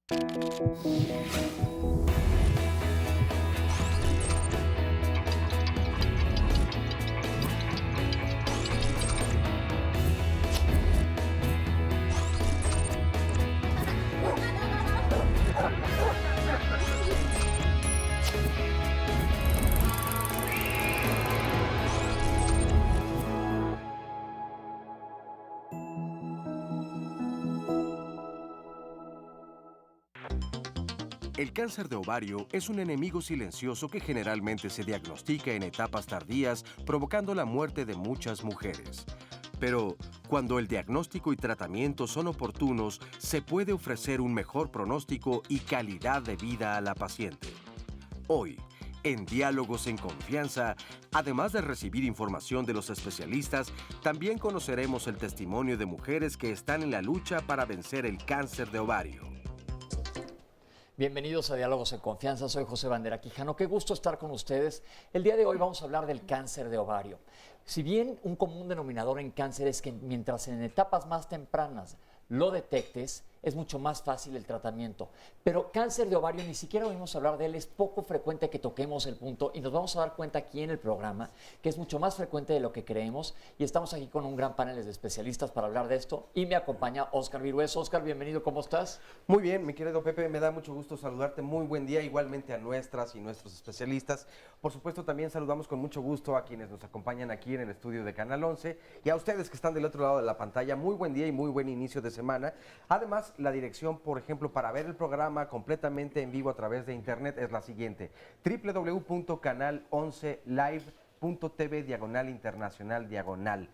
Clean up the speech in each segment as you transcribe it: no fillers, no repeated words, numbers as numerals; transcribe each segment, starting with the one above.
El cáncer de ovario es un enemigo silencioso que generalmente se diagnostica en etapas tardías, provocando la muerte de muchas mujeres. Pero cuando el diagnóstico y tratamiento son oportunos, se puede ofrecer un mejor pronóstico y calidad de vida a la paciente. Hoy, en Diálogos en Confianza, además de recibir información de los especialistas, también conoceremos el testimonio de mujeres que están en la lucha para vencer el cáncer de ovario. Bienvenidos a Diálogos en Confianza, soy José Bandera Quijano, qué gusto estar con ustedes. El día de hoy vamos a hablar del cáncer de ovario. Si bien un común denominador en cáncer es que mientras en etapas más tempranas lo detectes, es mucho más fácil el tratamiento. Pero cáncer de ovario, ni siquiera oímos hablar de él, es poco frecuente que toquemos el punto y nos vamos a dar cuenta aquí en el programa que es mucho más frecuente de lo que creemos y estamos aquí con un gran panel de especialistas para hablar de esto y me acompaña Óscar Virués. Óscar, bienvenido, ¿cómo estás? Muy bien, mi querido Pepe, me da mucho gusto saludarte, muy buen día, igualmente a nuestras y nuestros especialistas. Por supuesto, también saludamos con mucho gusto a quienes nos acompañan aquí en el estudio de Canal 11 y a ustedes que están del otro lado de la pantalla, muy buen día y muy buen inicio de semana. Además, la dirección, por ejemplo, para ver el programa completamente en vivo a través de internet es la siguiente: www.canal11live.tv/internacional/.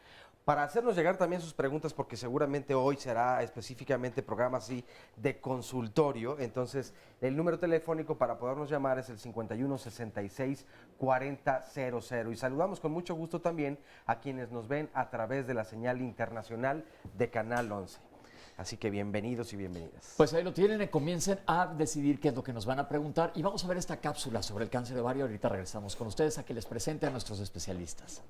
Para hacernos llegar también sus preguntas, porque seguramente hoy será específicamente programa así de consultorio, entonces el número telefónico para podernos llamar es el 51 66 40 00. Y saludamos con mucho gusto también a quienes nos ven a través de la señal internacional de Canal 11. Así que bienvenidos y bienvenidas. Pues ahí lo tienen, comiencen a decidir qué es lo que nos van a preguntar y vamos a ver esta cápsula sobre el cáncer de ovario. Ahorita regresamos con ustedes a que les presente a nuestros especialistas.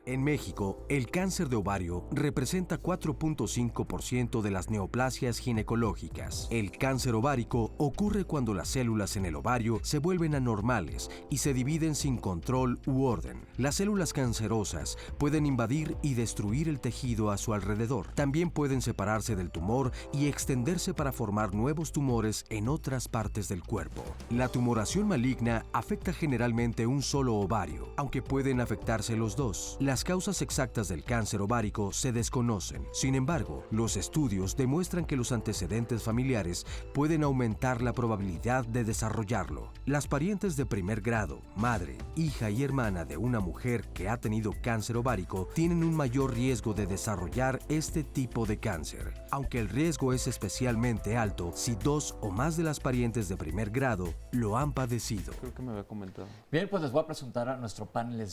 En México, el cáncer de ovario representa 4.5% de las neoplasias ginecológicas. El cáncer ovárico ocurre cuando las células en el ovario se vuelven anormales y se dividen sin control u orden. Las células cancerosas pueden invadir y destruir el tejido a su alrededor. También pueden separarse del tumor y extenderse para formar nuevos tumores en otras partes del cuerpo. La tumoración maligna afecta generalmente un solo ovario, aunque pueden afectarse los dos. Las causas exactas del cáncer ovárico se desconocen. Sin embargo, los estudios demuestran que los antecedentes familiares pueden aumentar la probabilidad de desarrollarlo. Las parientes de primer grado, madre, hija y hermana de una mujer que ha tenido cáncer ovárico tienen un mayor riesgo de desarrollar este tipo de cáncer, aunque el riesgo es especialmente alto si dos o más de las parientes de primer grado lo han padecido. Creo que me había comentado. Bien, pues les voy a presentar a nuestro panel de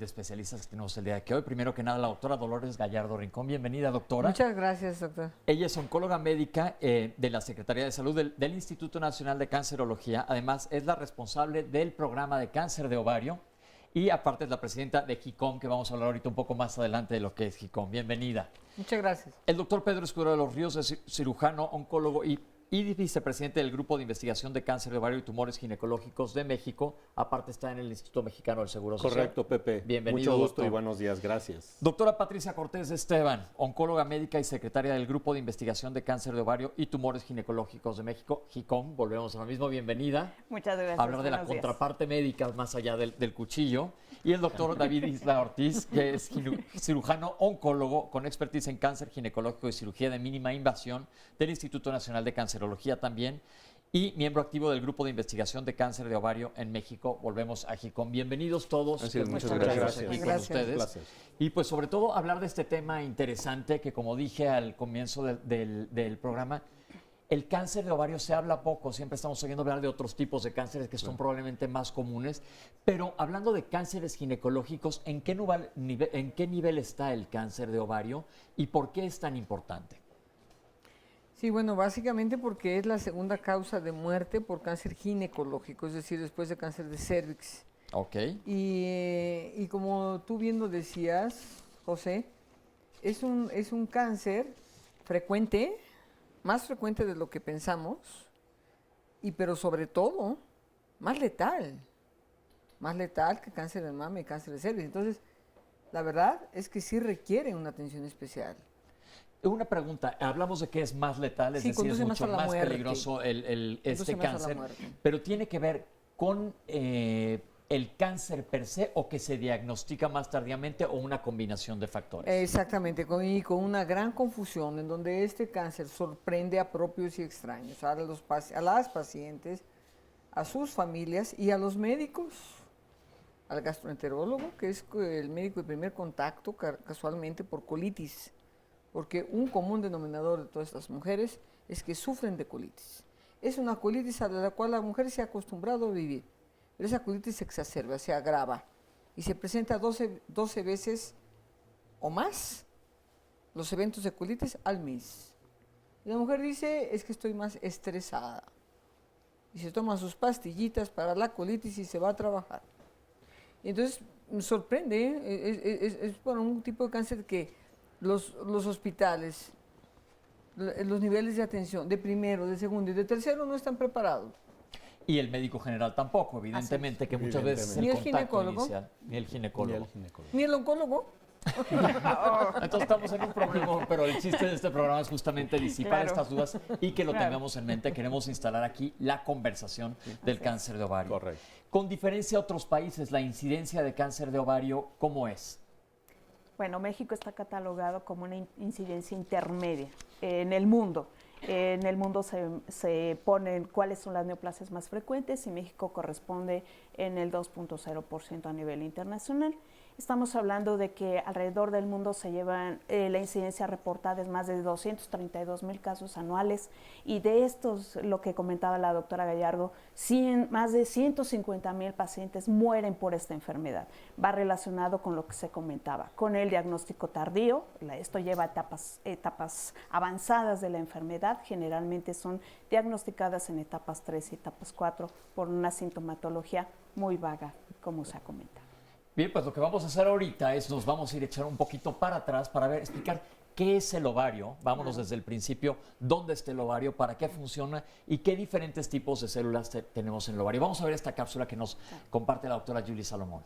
especialistas que tenemos el día de hoy. Primero que nada, la doctora Dolores Gallardo Rincón. Bienvenida, doctora. Muchas gracias, doctor. Ella es oncóloga médica de la Secretaría de Salud del Instituto Nacional de Cancerología. Además, es la responsable del programa de cáncer de ovario y aparte es la presidenta de HICOM, que vamos a hablar ahorita un poco más adelante de lo que es HICOM. Bienvenida. Muchas gracias. El doctor Pedro Escudero de los Ríos es cirujano, oncólogo y vicepresidente del Grupo de Investigación de Cáncer de Ovario y Tumores Ginecológicos de México. Aparte está en el Instituto Mexicano del Seguro Social. Correcto, Pepe. Bienvenido, Mucho gusto doctor. y buenos días, gracias. Doctora Patricia Cortés Esteban, oncóloga médica y secretaria del Grupo de Investigación de Cáncer de Ovario y Tumores Ginecológicos de México, HICOM. Volvemos a lo mismo, bienvenida. Muchas gracias. A hablar de la buenos días. contraparte médica más allá del cuchillo. Y el doctor David Isla Ortiz, que es cirujano oncólogo con expertise en cáncer ginecológico y cirugía de mínima invasión del Instituto Nacional de Cancerología también, y miembro activo del Grupo de Investigación de Cáncer de Ovario en México. Volvemos a HICOM. Bienvenidos todos. Así es, muchas Muchas gracias. aquí con Gracias. ustedes. Un placer. Y pues sobre todo hablar de este tema interesante que, como dije al comienzo del programa, el cáncer de ovario se habla poco, siempre estamos oyendo hablar de otros tipos de cánceres que son probablemente más comunes, pero hablando de cánceres ginecológicos, ¿en qué nivel está el cáncer de ovario y por qué es tan importante? Sí, bueno, básicamente porque es la segunda causa de muerte por cáncer ginecológico, es decir, después de cáncer de cervix. Ok. Y como tú bien lo decías, José, es un cáncer frecuente, más frecuente de lo que pensamos, pero sobre todo, más letal que cáncer de mama y cáncer de cervix. Entonces, la verdad es que sí requiere una atención especial. Una pregunta, hablamos de que es más letal, es Sí, decir, es conduce más mucho a la más muerte. peligroso este Conduce más a la cáncer, muerte. pero tiene que ver con el cáncer per se o que se diagnostica más tardíamente o una combinación de factores. Exactamente, y con una gran confusión en donde este cáncer sorprende a propios y extraños, a las pacientes, a sus familias y a los médicos, al gastroenterólogo, que es el médico de primer contacto casualmente por colitis, porque un común denominador de todas estas mujeres es que sufren de colitis. Es una colitis a la cual la mujer se ha acostumbrado a vivir, pero esa colitis se exacerba, se agrava y se presenta 12 veces o más los eventos de colitis al mes. Y la mujer dice, es que estoy más estresada. Y se toma sus pastillitas para la colitis y se va a trabajar. Y entonces me sorprende, es bueno, un tipo de cáncer que los hospitales, los niveles de atención de primero, de segundo y de tercero no están preparados. Y el médico general tampoco, evidentemente, que muchas veces es Ni el el contacto ginecólogo. inicial. Ni el ginecólogo. Ni el oncólogo. Entonces estamos en un problema, pero el chiste de este programa es justamente disipar Claro. estas dudas y que lo Claro. tengamos en mente. Queremos instalar aquí la conversación del cáncer de ovario. Correcto. Con diferencia a otros países, la incidencia de cáncer de ovario, ¿cómo es? Bueno, México está catalogado como una incidencia intermedia en el mundo. En el mundo se ponen cuáles son las neoplasias más frecuentes y México corresponde en el 2.0% a nivel internacional. Estamos hablando de que alrededor del mundo se llevan, la incidencia reportada es más de 232,000 casos anuales y de estos, lo que comentaba la doctora Gallardo, más de 150,000 pacientes mueren por esta enfermedad. Va relacionado con lo que se comentaba, con el diagnóstico tardío, esto lleva a etapas avanzadas de la enfermedad, generalmente son diagnosticadas en etapas 3 y etapas 4 por una sintomatología muy vaga, como se ha comentado. Bien, pues lo que vamos a hacer ahorita es nos vamos a ir a echar un poquito para atrás para explicar qué es el ovario. Vámonos desde el principio, dónde está el ovario, para qué funciona y qué diferentes tipos de células tenemos en el ovario. Vamos a ver esta cápsula que nos comparte la doctora Julie Salomón.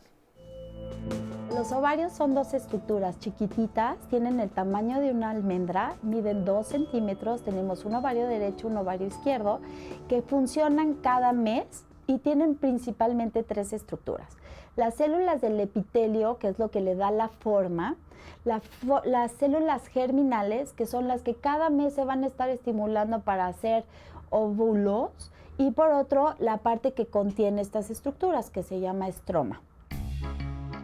Los ovarios son dos estructuras chiquititas, tienen el tamaño de una almendra, miden 2 centímetros, tenemos un ovario derecho, un ovario izquierdo, que funcionan cada mes y tienen principalmente 3 estructuras. Las células del epitelio, que es lo que le da la forma, las células germinales, que son las que cada mes se van a estar estimulando para hacer óvulos, y por otro, la parte que contiene estas estructuras, que se llama estroma.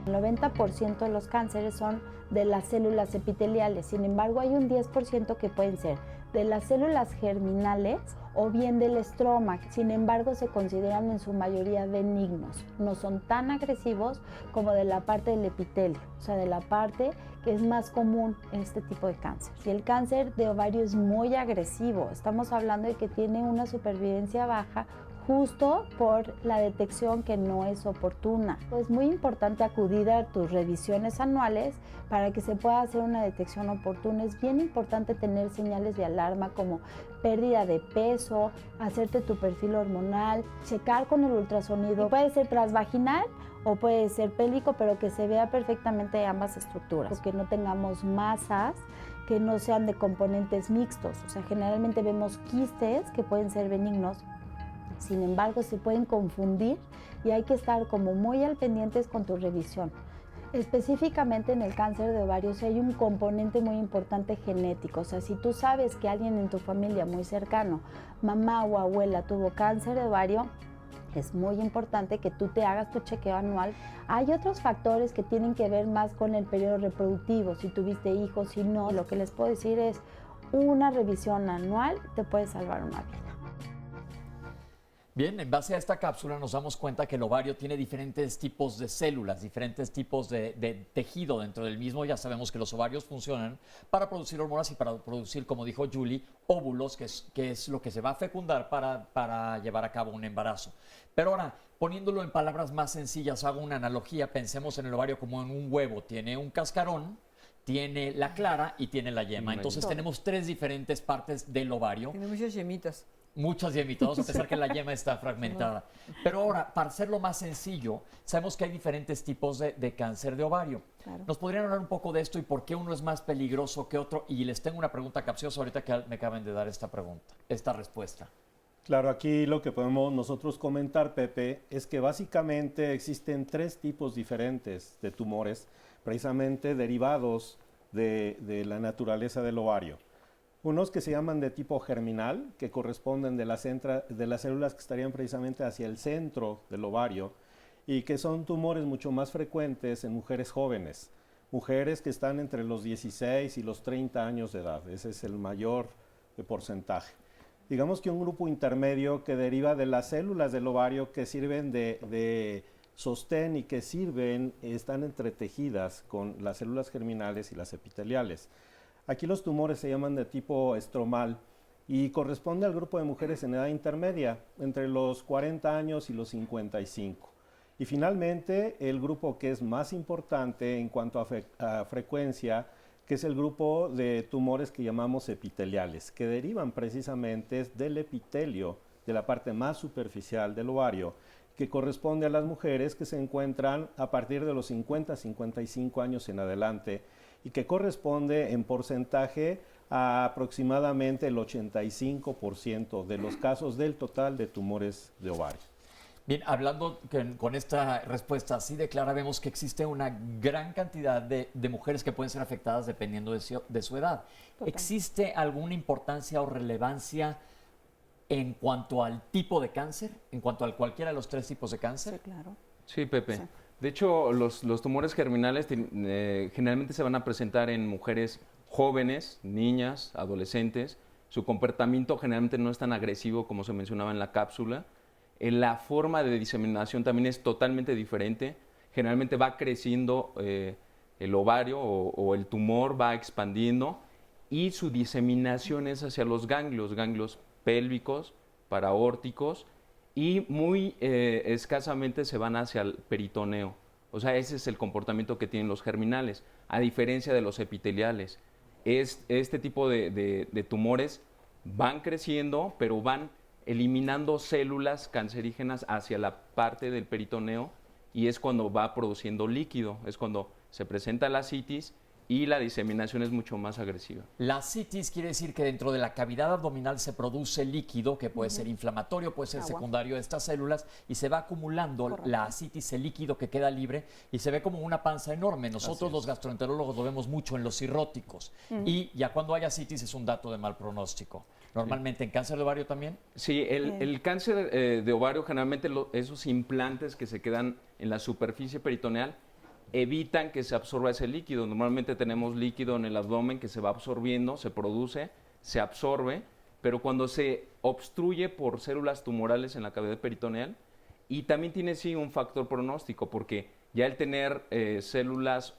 El 90% de los cánceres son de las células epiteliales, sin embargo hay un 10% que pueden ser de las células germinales o bien del estroma, sin embargo se consideran en su mayoría benignos, no son tan agresivos como de la parte del epitelio, o sea, de la parte que es más común en este tipo de cáncer. Y el cáncer de ovario es muy agresivo, estamos hablando de que tiene una supervivencia baja justo por la detección que no es oportuna. Es muy importante acudir a tus revisiones anuales para que se pueda hacer una detección oportuna. Es bien importante tener señales de alarma como pérdida de peso, hacerte tu perfil hormonal, checar con el ultrasonido. Puede ser transvaginal o puede ser pélvico, pero que se vea perfectamente ambas estructuras, que no tengamos masas que no sean de componentes mixtos. O sea, generalmente vemos quistes que pueden ser benignos. Sin embargo, se pueden confundir y hay que estar como muy al pendientes con tu revisión. Específicamente en el cáncer de ovario sí hay un componente muy importante genético. O sea, si tú sabes que alguien en tu familia muy cercano, mamá o abuela, tuvo cáncer de ovario, es muy importante que tú te hagas tu chequeo anual. Hay otros factores que tienen que ver más con el periodo reproductivo, si tuviste hijos, si no. Lo que les puedo decir es, una revisión anual te puede salvar una vida. Bien, en base a esta cápsula nos damos cuenta que el ovario tiene diferentes tipos de células, diferentes tipos de tejido dentro del mismo. Ya sabemos que los ovarios funcionan para producir hormonas y para producir, como dijo Julie, óvulos, que es lo que se va a fecundar para llevar a cabo un embarazo. Pero ahora, poniéndolo en palabras más sencillas, hago una analogía. Pensemos en el ovario como en un huevo. Tiene un cascarón, tiene la clara y tiene la yema. Una Entonces yema. tenemos 3 diferentes partes del ovario. Tiene muchas yemitas. Muchas yemitas, vamos a pensar que la yema está fragmentada. Pero ahora, para hacerlo más sencillo, sabemos que hay diferentes tipos de cáncer de ovario. Claro. ¿Nos podrían hablar un poco de esto y por qué uno es más peligroso que otro? Y les tengo una pregunta capciosa ahorita que me acaban de dar esta respuesta. Claro, aquí lo que podemos nosotros comentar, Pepe, es que básicamente existen 3 tipos diferentes de tumores, precisamente derivados de la naturaleza del ovario. Unos que se llaman de tipo germinal, que corresponden de las células que estarían precisamente hacia el centro del ovario y que son tumores mucho más frecuentes en mujeres jóvenes, mujeres que están entre los 16 y los 30 años de edad. Ese es el mayor porcentaje. Digamos que un grupo intermedio que deriva de las células del ovario que sirven de sostén y que están entretejidas con las células germinales y las epiteliales. Aquí los tumores se llaman de tipo estromal y corresponde al grupo de mujeres en edad intermedia, entre los 40 años y los 55. Y finalmente, el grupo que es más importante en cuanto a frecuencia, que es el grupo de tumores que llamamos epiteliales, que derivan precisamente del epitelio, de la parte más superficial del ovario, que corresponde a las mujeres que se encuentran a partir de los 50-55 años en adelante y que corresponde en porcentaje a aproximadamente el 85% de los casos del total de tumores de ovario. Bien, hablando con esta respuesta así de clara, vemos que existe una gran cantidad de mujeres que pueden ser afectadas dependiendo de su edad. Total. ¿Existe alguna importancia o relevancia en cuanto al tipo de cáncer, en cuanto a cualquiera de los 3 tipos de cáncer? Sí, claro. Sí, Pepe. Sí. De hecho, los tumores germinales generalmente se van a presentar en mujeres jóvenes, niñas, adolescentes. Su comportamiento generalmente no es tan agresivo como se mencionaba en la cápsula. La forma de diseminación también es totalmente diferente. Generalmente va creciendo el ovario o el tumor va expandiendo y su diseminación es hacia los ganglios pélvicos, paraórticos y muy escasamente se van hacia el peritoneo. O sea, ese es el comportamiento que tienen los germinales, a diferencia de los epiteliales. Este tipo de tumores van creciendo, pero van eliminando células cancerígenas hacia la parte del peritoneo y es cuando va produciendo líquido, es cuando se presenta la citis y la diseminación es mucho más agresiva. La citis quiere decir que dentro de la cavidad abdominal se produce líquido que puede ser inflamatorio, puede ser Agua. secundario de estas células y se va acumulando Correcto. la citis, el líquido que queda libre y se ve como una panza enorme. Nosotros los gastroenterólogos lo vemos mucho en los cirróticos y ya cuando haya citis es un dato de mal pronóstico. Normalmente en cáncer de ovario también. Sí, el cáncer de ovario generalmente esos implantes que se quedan en la superficie peritoneal evitan que se absorba ese líquido. Normalmente tenemos líquido en el abdomen que se va absorbiendo, se produce, se absorbe, pero cuando se obstruye por células tumorales en la cavidad peritoneal, y también tiene sí un factor pronóstico, porque ya el tener células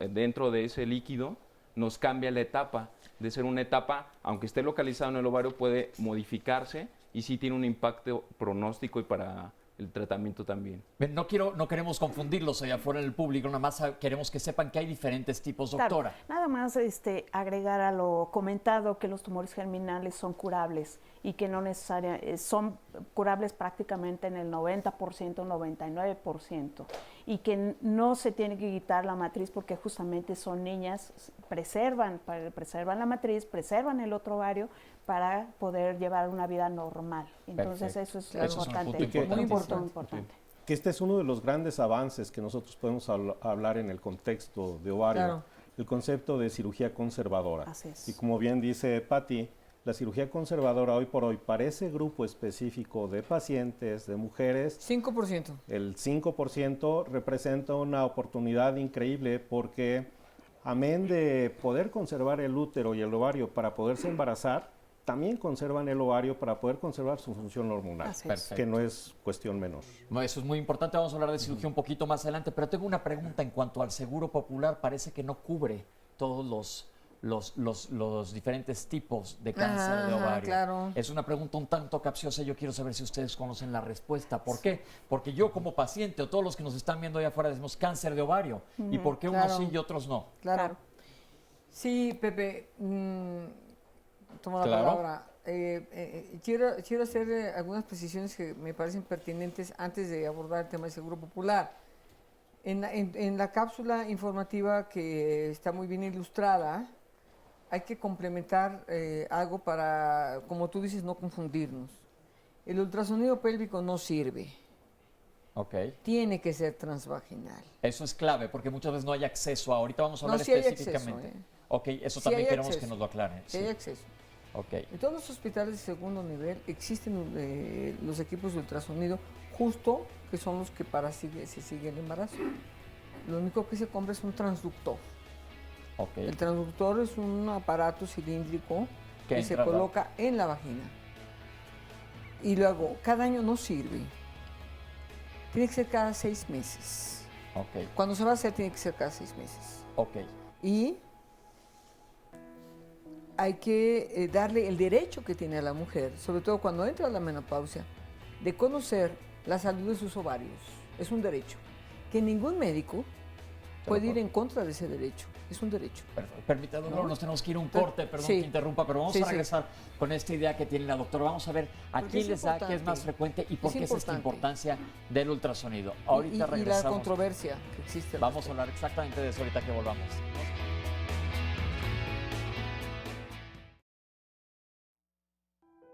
dentro de ese líquido nos cambia la etapa. De ser una etapa, aunque esté localizado en el ovario, puede modificarse y sí tiene un impacto pronóstico y para el tratamiento también. No queremos confundirlos allá afuera en el público, nada más queremos que sepan que hay diferentes tipos, doctora. Claro, nada más agregar a lo comentado que los tumores germinales son curables y que no necesariamente son curables prácticamente en el 90%, 99% y que no se tiene que quitar la matriz porque justamente son niñas, preservan la matriz, preservan el otro ovario para poder llevar una vida normal. Entonces Perfecto. eso es Eso es un importante, punto muy importantísimo. importante. Que este es uno de los grandes avances que nosotros podemos hablar en el contexto de ovario, Claro. el concepto de cirugía conservadora. Así es. Y como bien dice Patti, la cirugía conservadora hoy por hoy para ese grupo específico de pacientes, de mujeres, 5%. el 5% representa una oportunidad increíble porque amén de poder conservar el útero y el ovario para poderse embarazar, también conservan el ovario para poder conservar su función hormonal, Así es. que no es cuestión menor. No, eso es muy importante, vamos a hablar de cirugía un poquito más adelante, pero tengo una pregunta en cuanto al seguro popular, parece que no cubre todos los diferentes tipos de cáncer de Ajá, ovario. claro. Es una pregunta un tanto capciosa, yo quiero saber si ustedes conocen la respuesta. ¿Por qué? Porque yo como paciente o todos los que nos están viendo allá afuera decimos cáncer de ovario. ¿Y por qué unos claro. sí y otros no? Claro. Sí, Pepe, tomo la Claro. palabra. Quiero hacer algunas precisiones que me parecen pertinentes antes de abordar el tema del Seguro Popular. En la cápsula informativa que está muy bien ilustrada, hay que complementar algo para, como tú dices, no confundirnos. El ultrasonido pélvico no sirve, Ok. tiene que ser transvaginal. Eso es clave porque muchas veces no hay acceso. Ahorita vamos a hablar sí hay específicamente. acceso, Ok, eso Sí también hay queremos que acceso. nos lo aclaren. Sí hay acceso. Ok. En todos los hospitales de segundo nivel existen los equipos de ultrasonido, justo que son los que se sigue el embarazo. Lo único que se compra es un transductor. Ok. El transductor es un aparato cilíndrico Que que se entra coloca en la vagina. Y luego, cada año no sirve. Tiene que ser cada 6 meses. Ok. Cuando se va a hacer, tiene que ser cada 6 meses. Ok. Y hay que darle el derecho que tiene a la mujer, sobre todo cuando entra a la menopausia, de conocer la salud de sus ovarios. Es un derecho que ningún médico puede ir en contra de ese derecho. Es un derecho. Permítame, ¿No? nos tenemos que ir a un corte, perdón Sí. que interrumpa, pero vamos Sí, a sí. regresar con esta idea que tiene la doctora. Vamos a ver a Porque quién es les da, qué es más importante. frecuente y por Es qué es esta importante. importancia del ultrasonido. Y Ahorita la regresamos. controversia que existe. al Vamos a respecto. hablar exactamente de eso ahorita que volvamos.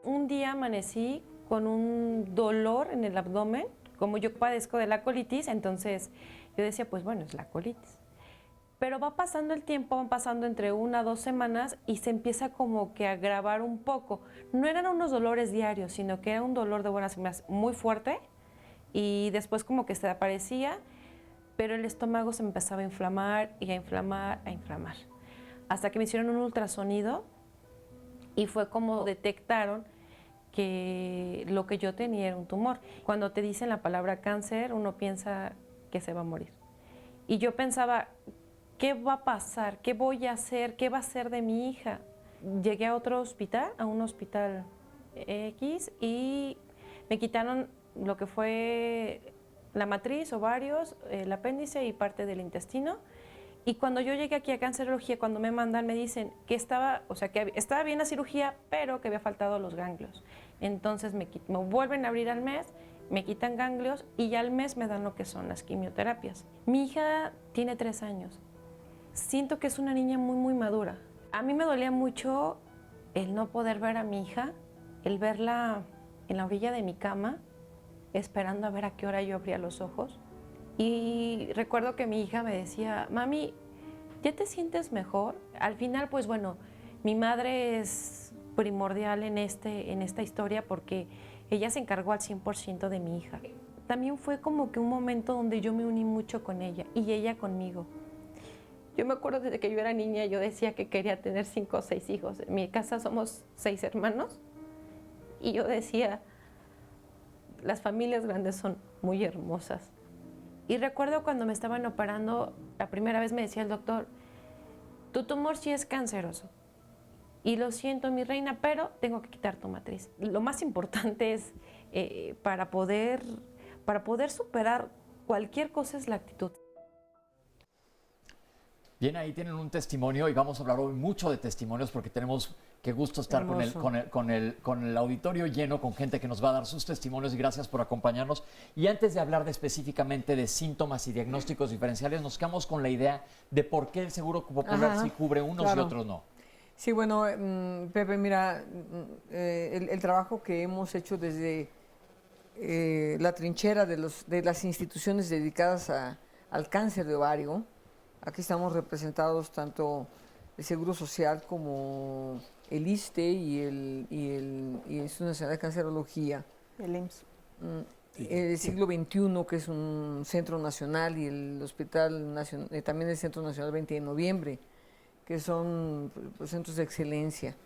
Un día amanecí con un dolor en el abdomen, como yo padezco de la colitis, entonces yo decía, pues bueno, es la colitis. Pero va pasando el tiempo, van pasando entre 1 a 2 semanas y se empieza como que a agravar un poco. No eran unos dolores diarios, sino que era un dolor de buenas semanas muy fuerte y después como que se aparecía, pero el estómago se empezaba a inflamar y a inflamar, a inflamar. Hasta que me hicieron un ultrasonido y fue como detectaron que lo que yo tenía era un tumor. Cuando te dicen la palabra cáncer, uno piensa que se va a morir. Y yo pensaba, ¿qué va a pasar? ¿Qué voy a hacer? ¿Qué va a hacer de mi hija? Llegué a otro hospital, a un hospital X, y me quitaron lo que fue la matriz, ovarios, el apéndice y parte del intestino. Y cuando yo llegué aquí a cancerología, cuando me mandan, me dicen que estaba, o sea, que estaba bien la cirugía, pero que había faltado los ganglios. Entonces me vuelven a abrir al mes, me quitan ganglios y ya al mes me dan lo que son las quimioterapias. Mi hija tiene 3 años. Siento que es una niña muy, muy madura. A mí me dolía mucho el no poder ver a mi hija, el verla en la orilla de mi cama, esperando a ver a qué hora yo abría los ojos. Y recuerdo que mi hija me decía, mami, ¿ya te sientes mejor? Al final, pues bueno, mi madre es primordial en esta historia porque ella se encargó al 100% de mi hija. También fue como que un momento donde yo me uní mucho con ella y ella conmigo. Yo me acuerdo desde que yo era niña, yo decía que quería tener 5 o 6 hijos. En mi casa somos 6 hermanos y yo decía, las familias grandes son muy hermosas. Y recuerdo cuando me estaban operando, la primera vez me decía el doctor, tu tumor sí es canceroso. Y lo siento, mi reina, pero tengo que quitar tu matriz. Lo más importante es, para poder superar cualquier cosa, es la actitud. Bien, ahí tienen un testimonio y vamos a hablar hoy mucho de testimonios porque tenemos qué gusto estar con el auditorio lleno, con gente que nos va a dar sus testimonios y gracias por acompañarnos. Y antes de hablar específicamente de síntomas y diagnósticos diferenciales, nos quedamos con la idea de por qué el Seguro Popular sí cubre unos y otros no. Sí, bueno, Pepe, mira, el trabajo que hemos hecho desde la trinchera de las instituciones dedicadas al cáncer de ovario. Aquí estamos representados tanto el Seguro Social como el ISSSTE y el Instituto Nacional de Cancerología. El IMSS. El siglo XXI, que es un centro nacional, y el Hospital Nacional, también el Centro Nacional 20 de Noviembre, que son pues, centros de excelencia.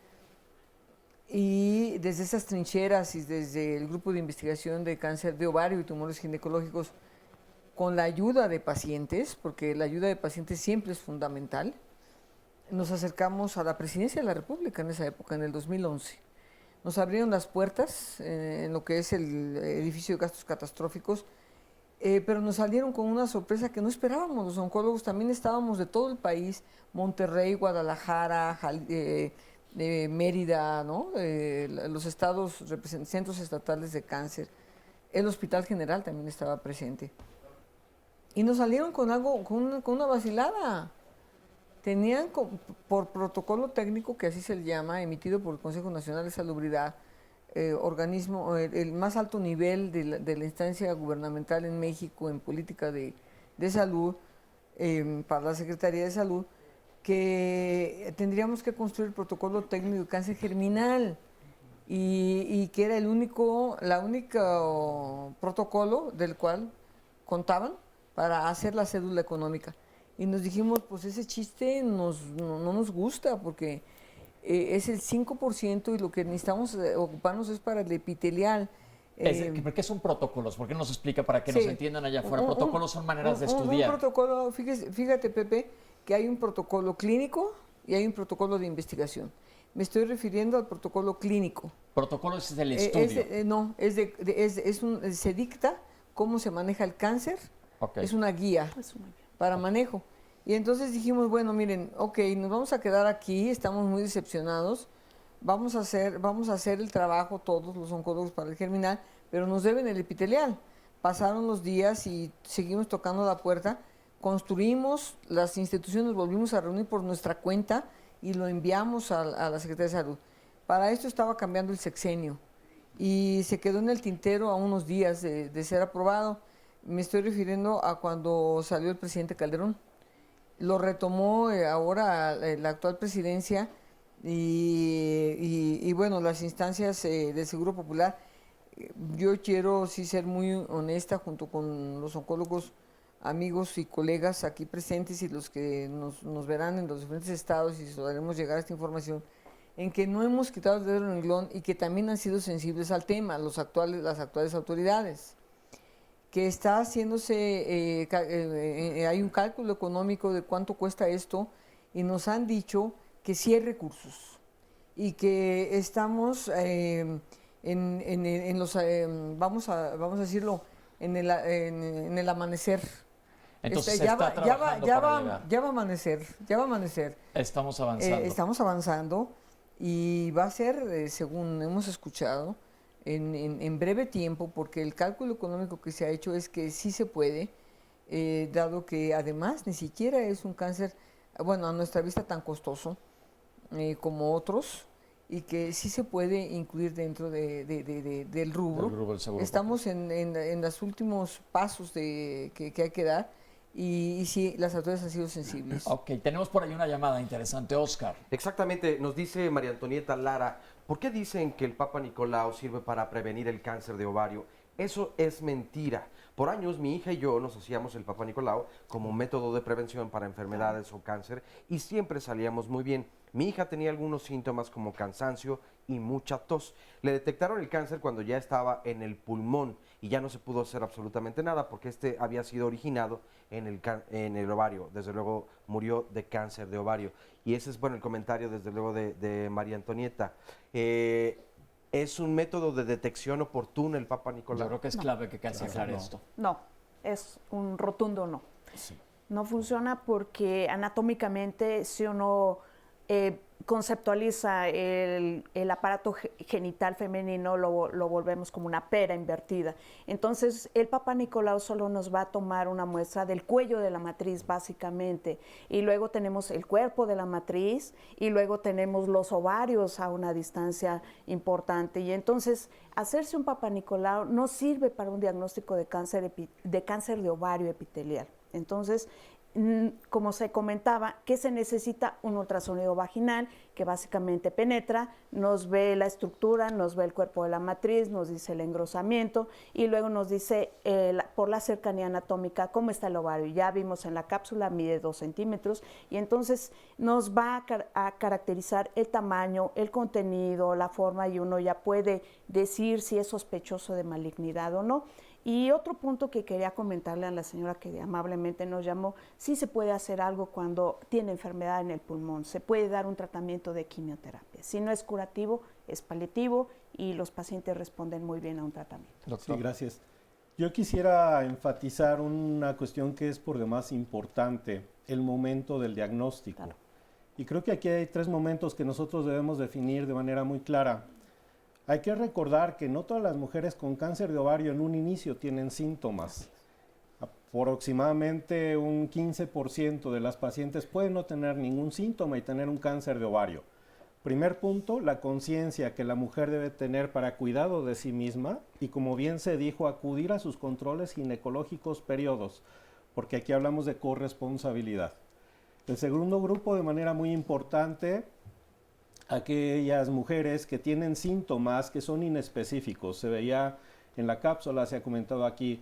Y desde esas trincheras y desde el Grupo de Investigación de Cáncer de Ovario y Tumores Ginecológicos, con la ayuda de pacientes, porque la ayuda de pacientes siempre es fundamental, nos acercamos a la Presidencia de la República en esa época, en el 2011. Nos abrieron las puertas en lo que es el edificio de gastos catastróficos pero nos salieron con una sorpresa que no esperábamos. Los oncólogos también estábamos de todo el país, Monterrey, Guadalajara, Mérida, ¿no? Los centros estatales de cáncer. El Hospital General también estaba presente. Y nos salieron con algo, con una vacilada. Tenían por protocolo técnico, que así se le llama, emitido por el Consejo Nacional de Salubridad, organismo, el más alto nivel de la instancia gubernamental en México en política de salud, para la Secretaría de Salud, que tendríamos que construir el protocolo técnico de cáncer germinal y que era el único protocolo del cual contaban para hacer la cédula económica. Y nos dijimos, pues ese chiste no nos gusta porque es el 5% y lo que necesitamos ocuparnos es para el epitelial. ¿Por qué son protocolos? ¿Por qué nos explica para que Sí. nos entiendan allá afuera? Protocolos son maneras de estudiar. Un protocolo, fíjate, Pepe, que hay un protocolo clínico y hay un protocolo de investigación. Me estoy refiriendo al protocolo clínico. Protocolo es el estudio. Se dicta cómo se maneja el cáncer. Ok. Es una guía para manejo. Y entonces dijimos, bueno, miren, ok, nos vamos a quedar aquí, estamos muy decepcionados, vamos a hacer el trabajo todos los oncólogos para el germinal, pero nos deben el epitelial. Pasaron los días y seguimos tocando la puerta, construimos, las instituciones volvimos a reunir por nuestra cuenta y lo enviamos a la Secretaría de Salud. Para esto estaba cambiando el sexenio y se quedó en el tintero a unos días de ser aprobado. Me estoy refiriendo a cuando salió el presidente Calderón. Lo retomó ahora la actual presidencia y bueno, las instancias del Seguro Popular. Yo quiero sí ser muy honesta junto con los oncólogos, amigos y colegas aquí presentes y los que nos verán en los diferentes estados y haremos llegar esta información, en que no hemos quitado el dedo del renglón y que también han sido sensibles al tema, las actuales autoridades. Que está haciéndose, hay un cálculo económico de cuánto cuesta esto y nos han dicho que sí hay recursos y que estamos vamos a decirlo, en el amanecer. Entonces ya va a amanecer. Estamos avanzando. Estamos avanzando y va a ser, según hemos escuchado, en breve tiempo, porque el cálculo económico que se ha hecho es que sí se puede, dado que además ni siquiera es un cáncer, bueno, a nuestra vista tan costoso como otros, y que sí se puede incluir dentro del rubro. Estamos en los últimos pasos que hay que dar, y sí, las autoridades han sido sensibles. Ok, tenemos por ahí una llamada interesante, Oscar. Exactamente, nos dice María Antonieta Lara, ¿por qué dicen que el Papa Nicolau sirve para prevenir el cáncer de ovario? Eso es mentira. Por años mi hija y yo nos hacíamos el Papa Nicolau como método de prevención para enfermedades o cáncer y siempre salíamos muy bien. Mi hija tenía algunos síntomas como cansancio y mucha tos. Le detectaron el cáncer cuando ya estaba en el pulmón y ya no se pudo hacer absolutamente nada porque este había sido originado en el ovario. Desde luego murió de cáncer de ovario. Y ese es, bueno, el comentario desde luego de María Antonieta. ¿Es un método de detección oportuno el Papa Nicolau? Yo creo que es clave que quede claro esto. No, es un rotundo no. Sí. No funciona porque anatómicamente si uno conceptualiza el aparato genital femenino, lo volvemos como una pera invertida. Entonces, el Papa Nicolau solo nos va a tomar una muestra del cuello de la matriz, básicamente, y luego tenemos el cuerpo de la matriz, y luego tenemos los ovarios a una distancia importante. Y entonces, hacerse un Papa Nicolau no sirve para un diagnóstico de cáncer de ovario epitelial. Entonces, como se comentaba, ¿qué se necesita? Un ultrasonido vaginal que básicamente penetra, nos ve la estructura, nos ve el cuerpo de la matriz, nos dice el engrosamiento y luego nos dice por la cercanía anatómica cómo está el ovario. Ya vimos en la cápsula, mide 2 centímetros y entonces nos va a caracterizar el tamaño, el contenido, la forma y uno ya puede decir si es sospechoso de malignidad o no. Y otro punto que quería comentarle a la señora que amablemente nos llamó, sí se puede hacer algo cuando tiene enfermedad en el pulmón, se puede dar un tratamiento de quimioterapia. Si no es curativo, es paliativo y los pacientes responden muy bien a un tratamiento. Doctor. Sí, gracias. Yo quisiera enfatizar una cuestión que es por demás importante, el momento del diagnóstico. Claro. Y creo que aquí hay 3 momentos que nosotros debemos definir de manera muy clara. Hay que recordar que no todas las mujeres con cáncer de ovario en un inicio tienen síntomas. Aproximadamente un 15% de las pacientes pueden no tener ningún síntoma y tener un cáncer de ovario. Primer punto, la conciencia que la mujer debe tener para cuidado de sí misma y, como bien se dijo, acudir a sus controles ginecológicos periodos, porque aquí hablamos de corresponsabilidad. El segundo grupo, de manera muy importante, aquellas mujeres que tienen síntomas que son inespecíficos. Se veía en la cápsula, se ha comentado aquí,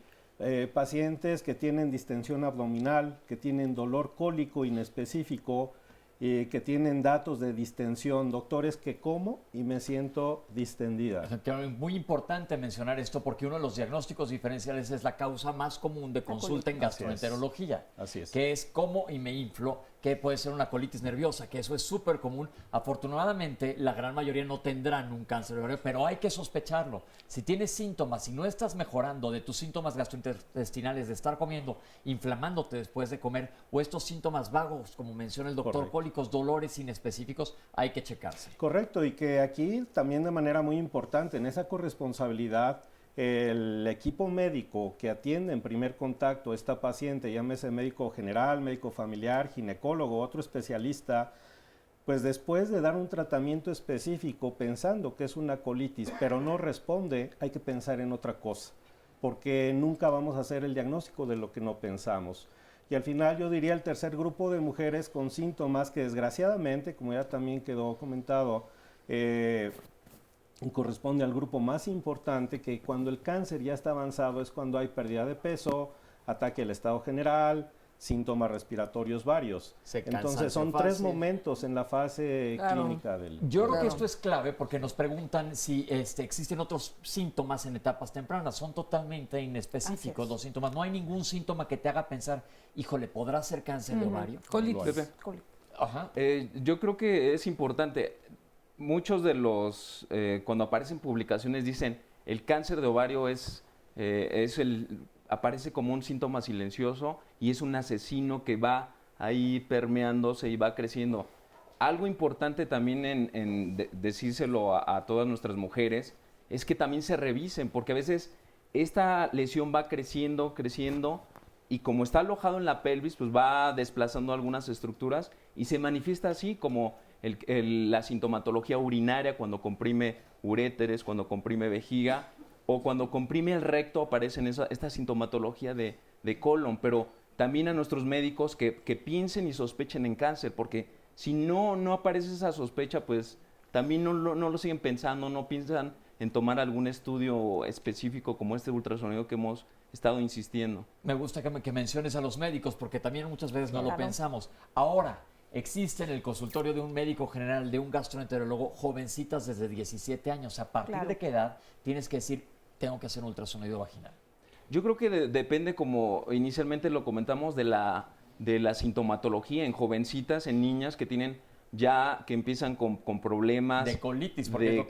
pacientes que tienen distensión abdominal, que tienen dolor cólico inespecífico, que tienen datos de distensión. Doctores, que como y me siento distendida. Efectivamente, muy importante mencionar esto porque uno de los diagnósticos diferenciales es la causa más común de consulta en gastroenterología. Así es. Que es como y me inflo, que puede ser una colitis nerviosa, que eso es súper común. Afortunadamente, la gran mayoría no tendrán un cáncer de ovario, pero hay que sospecharlo. Si tienes síntomas y no estás mejorando de tus síntomas gastrointestinales, de estar comiendo, inflamándote después de comer, o estos síntomas vagos, como menciona el doctor, Correcto. cólicos, dolores inespecíficos, hay que checarse. Correcto, y que aquí también de manera muy importante, en esa corresponsabilidad, el equipo médico que atiende en primer contacto a esta paciente, llámese médico general, médico familiar, ginecólogo, otro especialista, pues después de dar un tratamiento específico pensando que es una colitis, pero no responde, hay que pensar en otra cosa, porque nunca vamos a hacer el diagnóstico de lo que no pensamos. Y al final yo diría el tercer grupo de mujeres con síntomas que desgraciadamente, como ya también quedó comentado, corresponde al grupo más importante, que cuando el cáncer ya está avanzado es cuando hay pérdida de peso, ataque al estado general, síntomas respiratorios varios. Entonces son 3 momentos en la fase clínica del... Yo creo que esto es clave porque nos preguntan si existen otros síntomas en etapas tempranas. Son totalmente inespecíficos los síntomas. No hay ningún síntoma que te haga pensar, híjole, ¿podrá ser cáncer de ovario? Colitis. Pepe. Ajá. Yo creo que es importante. Muchos de los, cuando aparecen publicaciones, dicen el cáncer de ovario aparece como un síntoma silencioso y es un asesino que va ahí permeándose y va creciendo. Algo importante también en decírselo a todas nuestras mujeres es que también se revisen, porque a veces esta lesión va creciendo y como está alojado en la pelvis, pues va desplazando algunas estructuras y se manifiesta así como la sintomatología urinaria cuando comprime uréteres, cuando comprime vejiga, o cuando comprime el recto aparece esta sintomatología de colon. Pero también a nuestros médicos que piensen y sospechen en cáncer, porque si no aparece esa sospecha, pues también no lo siguen pensando, no piensan en tomar algún estudio específico como este ultrasonido que hemos estado insistiendo. Me gusta que menciones a los médicos porque también muchas veces no lo pensamos. Ahora, existe en el consultorio de un médico general, de un gastroenterólogo, jovencitas desde 17 años. ¿A partir de qué edad tienes que decir, tengo que hacer un ultrasonido vaginal? Yo creo que depende, como inicialmente lo comentamos, de la sintomatología en jovencitas, en niñas que empiezan con problemas de colitis, porque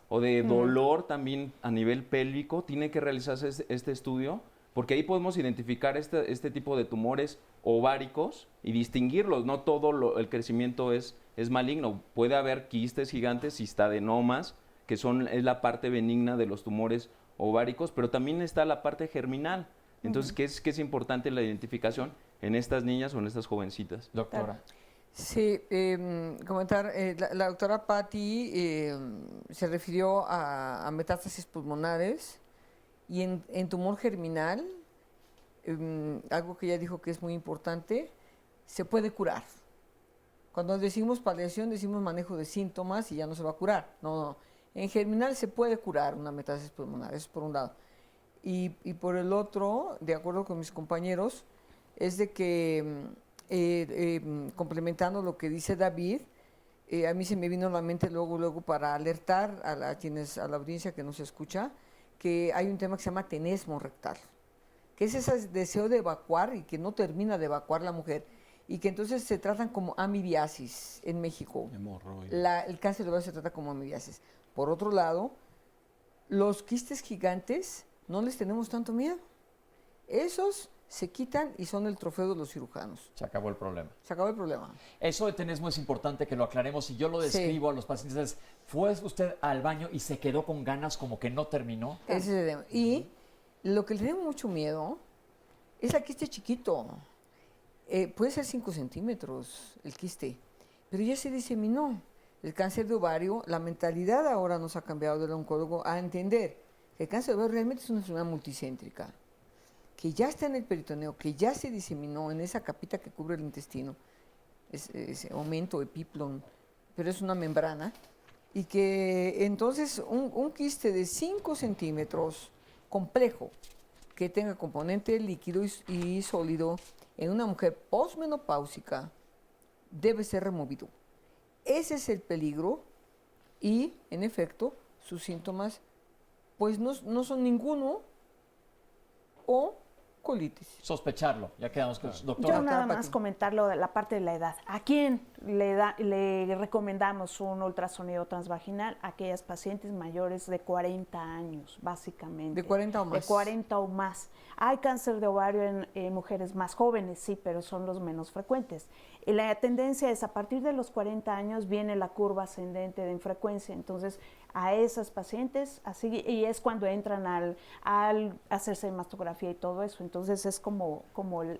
o de dolor también a nivel pélvico. Tiene que realizarse este estudio, porque ahí podemos identificar este tipo de tumores ováricos y distinguirlos. No todo el crecimiento es maligno. Puede haber quistes gigantes, cistadenomas, que es la parte benigna de los tumores ováricos, pero también está la parte germinal. Entonces, ¿qué es importante la identificación en estas niñas o en estas jovencitas? Doctora. Sí, comentar, la doctora Patti se refirió a metástasis pulmonares y en tumor germinal, algo que ella dijo que es muy importante, se puede curar. Cuando decimos paliación, decimos manejo de síntomas y ya no se va a curar. No. En germinal se puede curar una metástasis pulmonar, eso es por un lado. Y por el otro, de acuerdo con mis compañeros, es de que, complementando lo que dice David, a mí se me vino a la mente luego para alertar a la audiencia que nos escucha, que hay un tema que se llama tenesmo rectal, que es ese deseo de evacuar y que no termina de evacuar la mujer, y que entonces se tratan como amibiasis en México. El cáncer de ovario se trata como amibiasis. Por otro lado, los quistes gigantes no les tenemos tanto miedo. Esos se quitan y son el trofeo de los cirujanos. Se acabó el problema. Se acabó el problema. Eso de tenesmo es importante que lo aclaremos y yo lo describo a los pacientes. ¿Fue usted al baño y se quedó con ganas como que no terminó? Ese es el tema. Y lo que le tenemos mucho miedo es el quiste chiquito. Puede ser 5 centímetros el quiste, pero ya se diseminó. El cáncer de ovario, la mentalidad ahora nos ha cambiado del oncólogo a entender que el cáncer de ovario realmente es una enfermedad multicéntrica, que ya está en el peritoneo, que ya se diseminó en esa capita que cubre el intestino, ese aumento epiplon, pero es una membrana, y que entonces un quiste de 5 centímetros complejo, que tenga componente líquido y sólido, en una mujer posmenopáusica, debe ser removido. Ese es el peligro y, en efecto, sus síntomas pues no son ninguno o colitis. Sospecharlo, ya quedamos con Yo doctora. nada más comentarlo de la parte de la edad. ¿A quién le recomendamos un ultrasonido transvaginal? A aquellas pacientes mayores de 40 años, básicamente. ¿De 40 o más? De 40 o más. Hay cáncer de ovario en mujeres más jóvenes, sí, pero son los menos frecuentes. Y la tendencia es a partir de los 40 años viene la curva ascendente de frecuencia. Entonces, a esas pacientes, así, y es cuando entran al hacerse mastografía y todo eso. Entonces, es como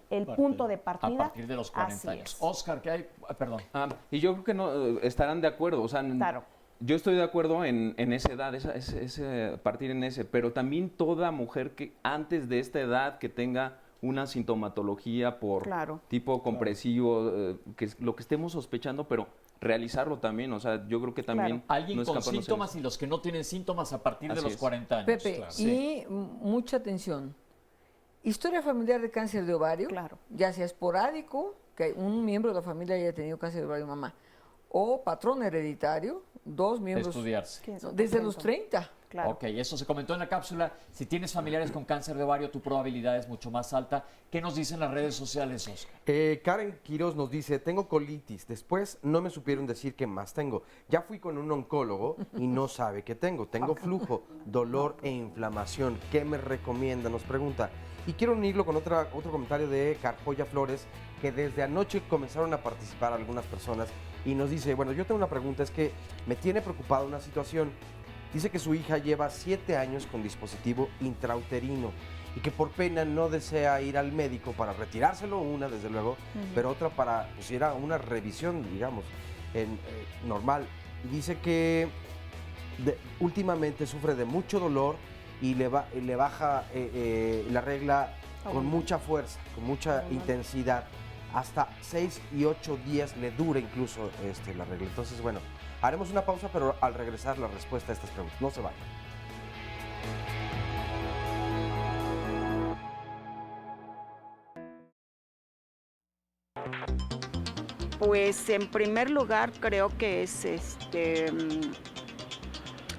el punto de partida. A partir de los 40 años. Oscar, ¿qué hay? Perdón. Y yo creo que no estarán de acuerdo. O sea, Claro. yo estoy de acuerdo en esa edad, partir en ese, pero también toda mujer que antes de esta edad que tenga una sintomatología por tipo compresivo, que es lo que estemos sospechando, pero realizarlo también, o sea, yo creo que también... Alguien no con escaparnos síntomas y los que no tienen síntomas a partir de Así los es. 40 años. Pepe, y mucha atención. Historia familiar de cáncer de ovario, ya sea esporádico, que un miembro de la familia haya tenido cáncer de ovario mamá, o patrón hereditario, 2 miembros. Estudiarse. Desde los 30. Claro. Ok, eso se comentó en la cápsula. Si tienes familiares con cáncer de ovario, tu probabilidad es mucho más alta. ¿Qué nos dicen las redes sociales, Oscar? Karen Quiroz nos dice, tengo colitis, después no me supieron decir qué más tengo. Ya fui con un oncólogo y no sabe qué tengo. Tengo flujo, dolor e inflamación. ¿Qué me recomienda? Nos pregunta. Y quiero unirlo con otro comentario de Carjoya Flores, que desde anoche comenzaron a participar algunas personas y nos dice, bueno, yo tengo una pregunta, es que me tiene preocupada una situación. Dice que su hija lleva 7 años con dispositivo intrauterino y que por pena no desea ir al médico para retirárselo, una desde luego, pero otra para pues, ir a una revisión, digamos, normal. Y dice que últimamente sufre de mucho dolor y le baja la regla con mucha fuerza, con mucha intensidad. Hasta 6 y 8 días le dura incluso la regla. Entonces, bueno, haremos una pausa, pero al regresar la respuesta a estas preguntas. No se vayan. Pues en primer lugar creo que es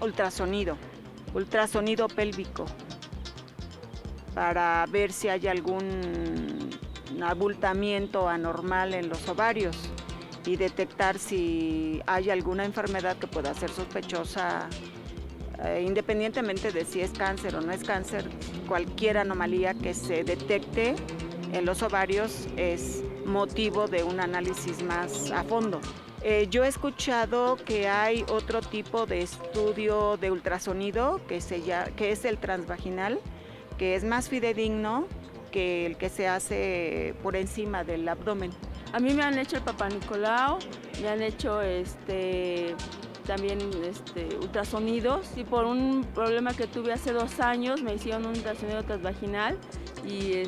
ultrasonido pélvico, para ver si hay algún abultamiento anormal en los ovarios y detectar si hay alguna enfermedad que pueda ser sospechosa, independientemente de si es cáncer o no es cáncer. Cualquier anomalía que se detecte en los ovarios es motivo de un análisis más a fondo. Yo he escuchado que hay otro tipo de estudio de ultrasonido que es el transvaginal, que es más fidedigno que el que se hace por encima del abdomen. A mí me han hecho el Papá Nicolau, me han hecho también ultrasonidos, y por un problema que tuve hace 2 años me hicieron un ultrasonido transvaginal y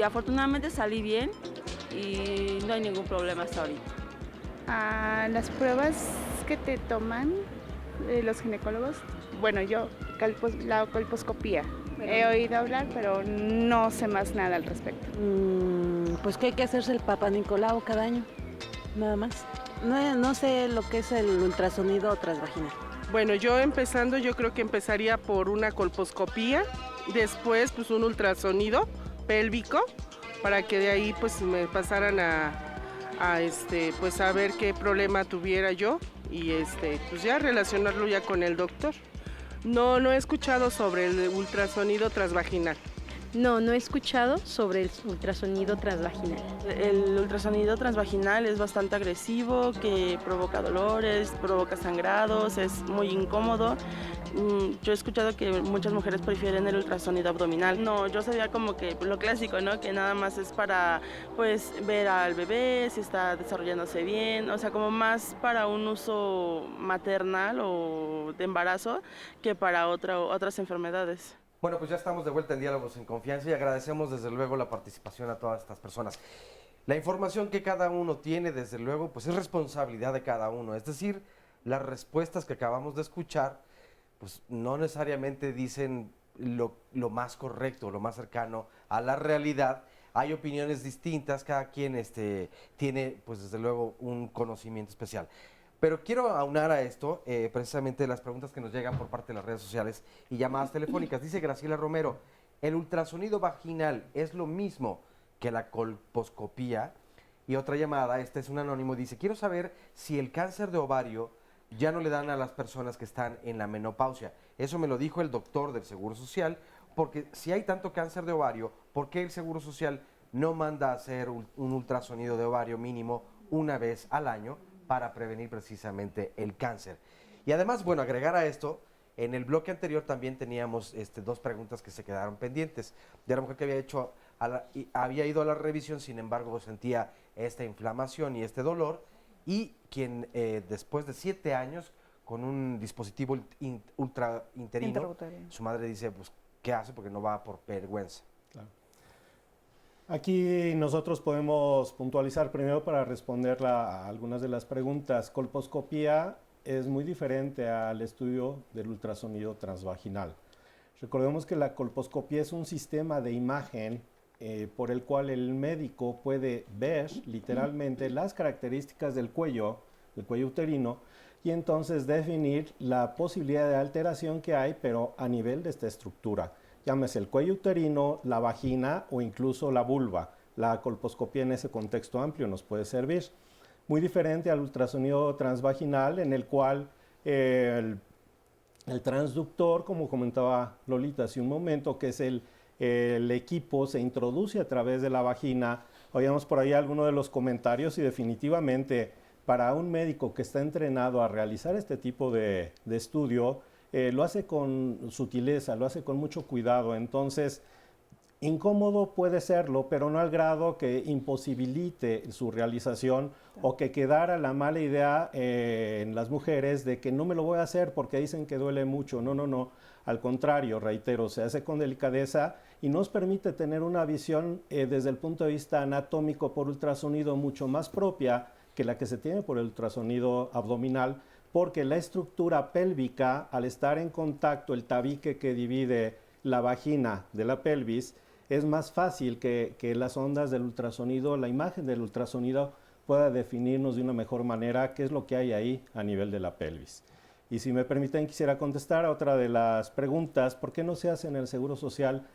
afortunadamente salí bien y no hay ningún problema hasta ahorita. Las pruebas que te toman los ginecólogos, bueno, yo la colposcopía. He oído hablar, pero no sé más nada al respecto. Pues que hay que hacerse el Papá Nicolau cada año, nada más. No sé lo que es el ultrasonido transvaginal. Bueno, yo creo que empezaría por una colposcopía, después pues un ultrasonido pélvico, para que de ahí pues me pasaran pues a ver qué problema tuviera yo y pues ya relacionarlo ya con el doctor. No, no he escuchado sobre el ultrasonido transvaginal. No, no he escuchado sobre el ultrasonido transvaginal. El ultrasonido transvaginal es bastante agresivo, que provoca dolores, provoca sangrados, es muy incómodo. Yo he escuchado que muchas mujeres prefieren el ultrasonido abdominal. No, yo sabía como que lo clásico, ¿no? Que nada más es para, pues, ver al bebé, si está desarrollándose bien, o sea, como más para un uso maternal o de embarazo que para otras enfermedades. Bueno, pues ya estamos de vuelta en Diálogos en Confianza y agradecemos desde luego la participación a todas estas personas. La información que cada uno tiene, desde luego, pues es responsabilidad de cada uno. Es decir, las respuestas que acabamos de escuchar, pues no necesariamente dicen lo más correcto, lo más cercano a la realidad. Hay opiniones distintas, cada quien tiene, pues desde luego, un conocimiento especial. Pero quiero aunar a esto precisamente las preguntas que nos llegan por parte de las redes sociales y llamadas telefónicas. Dice Graciela Romero, ¿el ultrasonido vaginal es lo mismo que la colposcopía? Y otra llamada, este es un anónimo, dice, quiero saber si el cáncer de ovario ya no le dan a las personas que están en la menopausia. Eso me lo dijo el doctor del Seguro Social, porque si hay tanto cáncer de ovario, ¿por qué el Seguro Social no manda a hacer un ultrasonido de ovario mínimo una vez al año para prevenir precisamente el cáncer? Y además, bueno, agregar a esto, en el bloque anterior también teníamos dos preguntas que se quedaron pendientes. De la mujer que había ido a la revisión, sin embargo sentía esta inflamación y este dolor, y quien después de 7 años con un dispositivo ultrainterino, su madre dice, pues, ¿qué hace? Porque no va por vergüenza. Claro. Aquí nosotros podemos puntualizar primero para responder a algunas de las preguntas. Colposcopía es muy diferente al estudio del ultrasonido transvaginal. Recordemos que la colposcopía es un sistema de imagen por el cual el médico puede ver literalmente las características del cuello uterino, y entonces definir la posibilidad de alteración que hay, pero a nivel de esta estructura. Llámese el cuello uterino, la vagina o incluso la vulva. La colposcopía en ese contexto amplio nos puede servir. Muy diferente al ultrasonido transvaginal, en el cual el transductor, como comentaba Lolita hace un momento, que es el equipo, se introduce a través de la vagina. Oíamos por ahí algunos de los comentarios y definitivamente para un médico que está entrenado a realizar este tipo de estudio, lo hace con sutileza, lo hace con mucho cuidado. Entonces, incómodo puede serlo, pero no al grado que imposibilite su realización o que quedara la mala idea en las mujeres de que no me lo voy a hacer porque dicen que duele mucho. No, no, no. Al contrario, reitero, se hace con delicadeza y nos permite tener una visión desde el punto de vista anatómico por ultrasonido mucho más propia que la que se tiene por el ultrasonido abdominal, porque la estructura pélvica, al estar en contacto, el tabique que divide la vagina de la pelvis, es más fácil que las ondas del ultrasonido, la imagen del ultrasonido pueda definirnos de una mejor manera qué es lo que hay ahí a nivel de la pelvis. Y si me permiten, quisiera contestar a otra de las preguntas, ¿por qué no se hace en el Seguro Social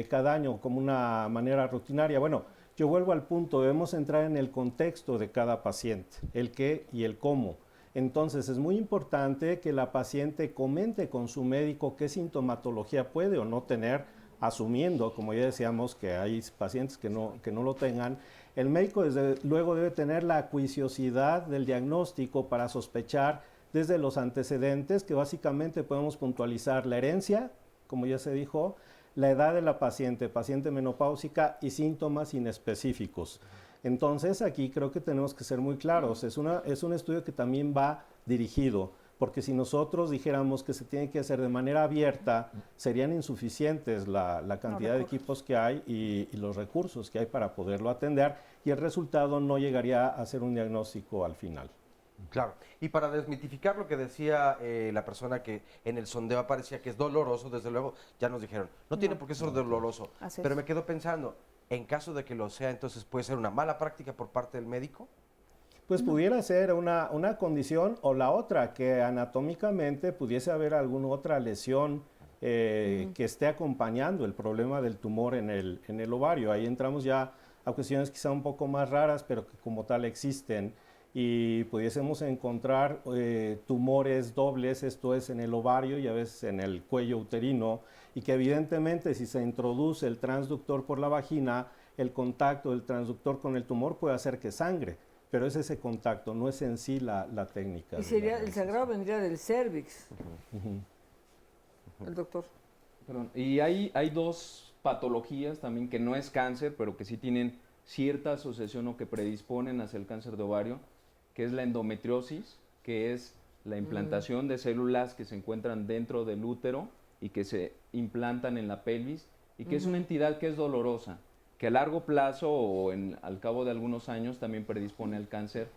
cada año como una manera rutinaria? Bueno, yo vuelvo al punto, debemos entrar en el contexto de cada paciente, el qué y el cómo. Entonces es muy importante que la paciente comente con su médico qué sintomatología puede o no tener, asumiendo, como ya decíamos, que hay pacientes que no lo tengan. El médico desde luego debe tener la acuiciosidad del diagnóstico para sospechar desde los antecedentes, que básicamente podemos puntualizar la herencia, como ya se dijo, la edad de la paciente menopáusica y síntomas inespecíficos. Entonces aquí creo que tenemos que ser muy claros, es un estudio que también va dirigido, porque si nosotros dijéramos que se tiene que hacer de manera abierta, serían insuficientes la cantidad de equipos que hay y los recursos que hay para poderlo atender, y el resultado no llegaría a ser un diagnóstico al final. Claro, y para desmitificar lo que decía la persona que en el sondeo aparecía que es doloroso, desde luego ya nos dijeron, no tiene por qué ser doloroso, pero me quedo pensando, en caso de que lo sea, entonces ¿puede ser una mala práctica por parte del médico? Pues pudiera ser una condición, o la otra, que anatómicamente pudiese haber alguna otra lesión que esté acompañando el problema del tumor en el ovario. Ahí entramos ya a cuestiones quizá un poco más raras, pero que como tal existen. y pudiésemos encontrar tumores dobles, esto es en el ovario y a veces en el cuello uterino, y que evidentemente si se introduce el transductor por la vagina, el contacto del transductor con el tumor puede hacer que sangre, pero es ese contacto, no es en sí la técnica. Y sería, el sangrado vendría del cervix. El doctor. Perdón. Y hay dos patologías también que no es cáncer, pero que sí tienen cierta asociación o que predisponen hacia el cáncer de ovario, que es la endometriosis, que es la implantación de células que se encuentran dentro del útero y que se implantan en la pelvis, y que es una entidad que es dolorosa, que a largo plazo o al cabo de algunos años también predispone al cáncer,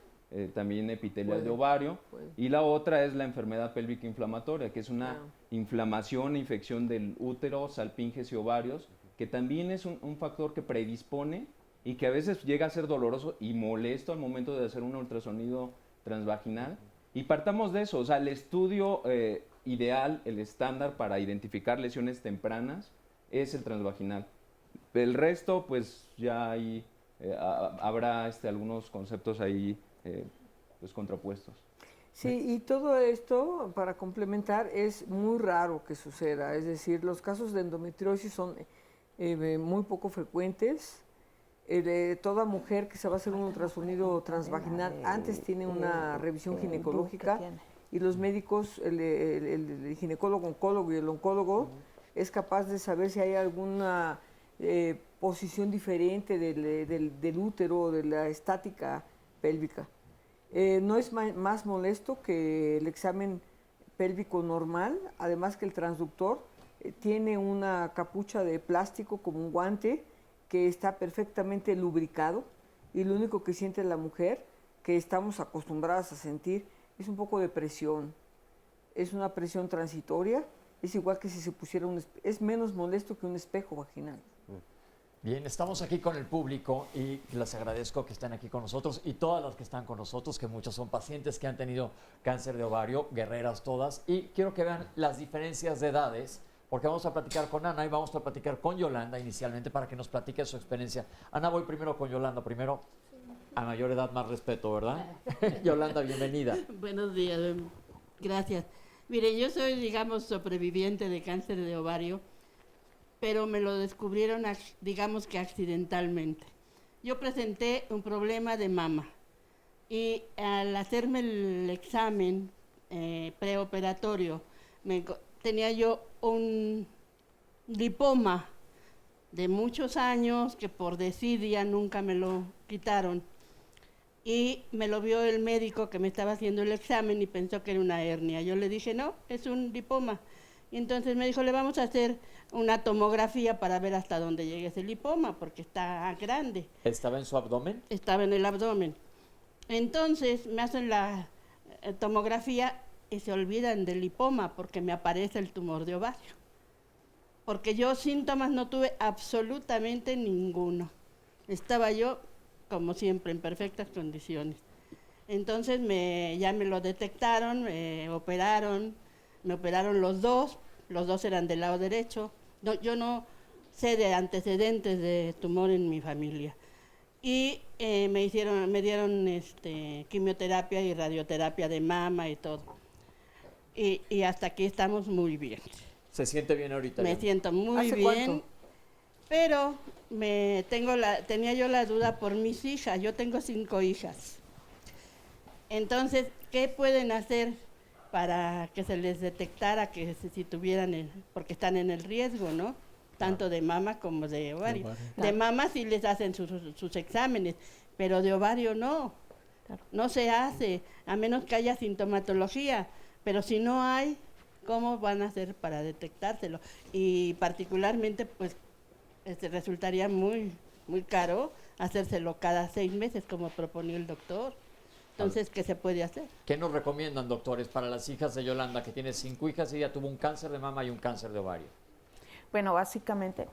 también epitelial de ovario. Y la otra es la enfermedad pélvica inflamatoria, que es una inflamación e infección del útero, salpinges y ovarios, que también es un factor que predispone y que a veces llega a ser doloroso y molesto al momento de hacer un ultrasonido transvaginal. Y partamos de eso, o sea, el estudio ideal, el estándar para identificar lesiones tempranas es el transvaginal. El resto, pues ya hay, habrá algunos conceptos ahí pues contrapuestos. Sí, y todo esto, para complementar, es muy raro que suceda. Es decir, los casos de endometriosis son muy poco frecuentes. Toda mujer que se va a hacer un ultrasonido transvaginal antes tiene una revisión ginecológica, y los médicos, el ginecólogo, oncólogo y el oncólogo es capaz de saber si hay alguna posición diferente del útero o de la estática pélvica. No es más molesto que el examen pélvico normal, además que el transductor tiene una capucha de plástico como un guante que está perfectamente lubricado, y lo único que siente la mujer, que estamos acostumbradas a sentir, es un poco de presión. Es una presión transitoria, es igual que si se pusiera es menos molesto que un espejo vaginal. Bien, estamos aquí con el público y les agradezco que estén aquí con nosotros, y todas las que están con nosotros, que muchas son pacientes que han tenido cáncer de ovario, guerreras todas, y quiero que vean las diferencias de edades, porque vamos a platicar con Ana y vamos a platicar con Yolanda inicialmente para que nos platique su experiencia. Ana, voy primero con Yolanda. Primero, a mayor edad, más respeto, ¿verdad? Yolanda, bienvenida. Buenos días, gracias. Miren, yo soy, digamos, sobreviviente de cáncer de ovario, pero me lo descubrieron, digamos que accidentalmente. Yo presenté un problema de mama y al hacerme el examen preoperatorio, tenía yo un lipoma de muchos años que por desidia nunca me lo quitaron, y me lo vio el médico que me estaba haciendo el examen y pensó que era una hernia. Yo le dije, no, es un lipoma. Y entonces me dijo, le vamos a hacer una tomografía para ver hasta dónde llegue ese lipoma, porque está grande. ¿Estaba en su abdomen? Estaba en el abdomen. Entonces me hacen la tomografía y se olvidan del lipoma porque me aparece el tumor de ovario. Porque yo síntomas no tuve absolutamente ninguno. Estaba yo, como siempre, en perfectas condiciones. Entonces ya me lo detectaron, me operaron los dos eran del lado derecho. No, yo no sé de antecedentes de tumor en mi familia. Y me dieron quimioterapia y radioterapia de mama y todo. Y hasta aquí estamos muy bien. ¿Se siente bien ahorita? Me siento muy bien. ¿Cuánto? Pero tenía yo la duda por mis hijas. Yo tengo 5 hijas. Entonces, ¿qué pueden hacer para que se les detectara que si tuvieran porque están en el riesgo, ¿no? Tanto de mama como de ovario. De mama sí les hacen sus exámenes, pero de ovario no. No se hace, a menos que haya sintomatología. Pero si no hay, ¿cómo van a hacer para detectárselo? Y particularmente, pues, resultaría muy, muy caro hacérselo cada 6 meses, como proponía el doctor. Entonces, ¿qué se puede hacer? ¿Qué nos recomiendan, doctores, para las hijas de Yolanda, que tiene 5 hijas y ella tuvo un cáncer de mama y un cáncer de ovario? Bueno, básicamente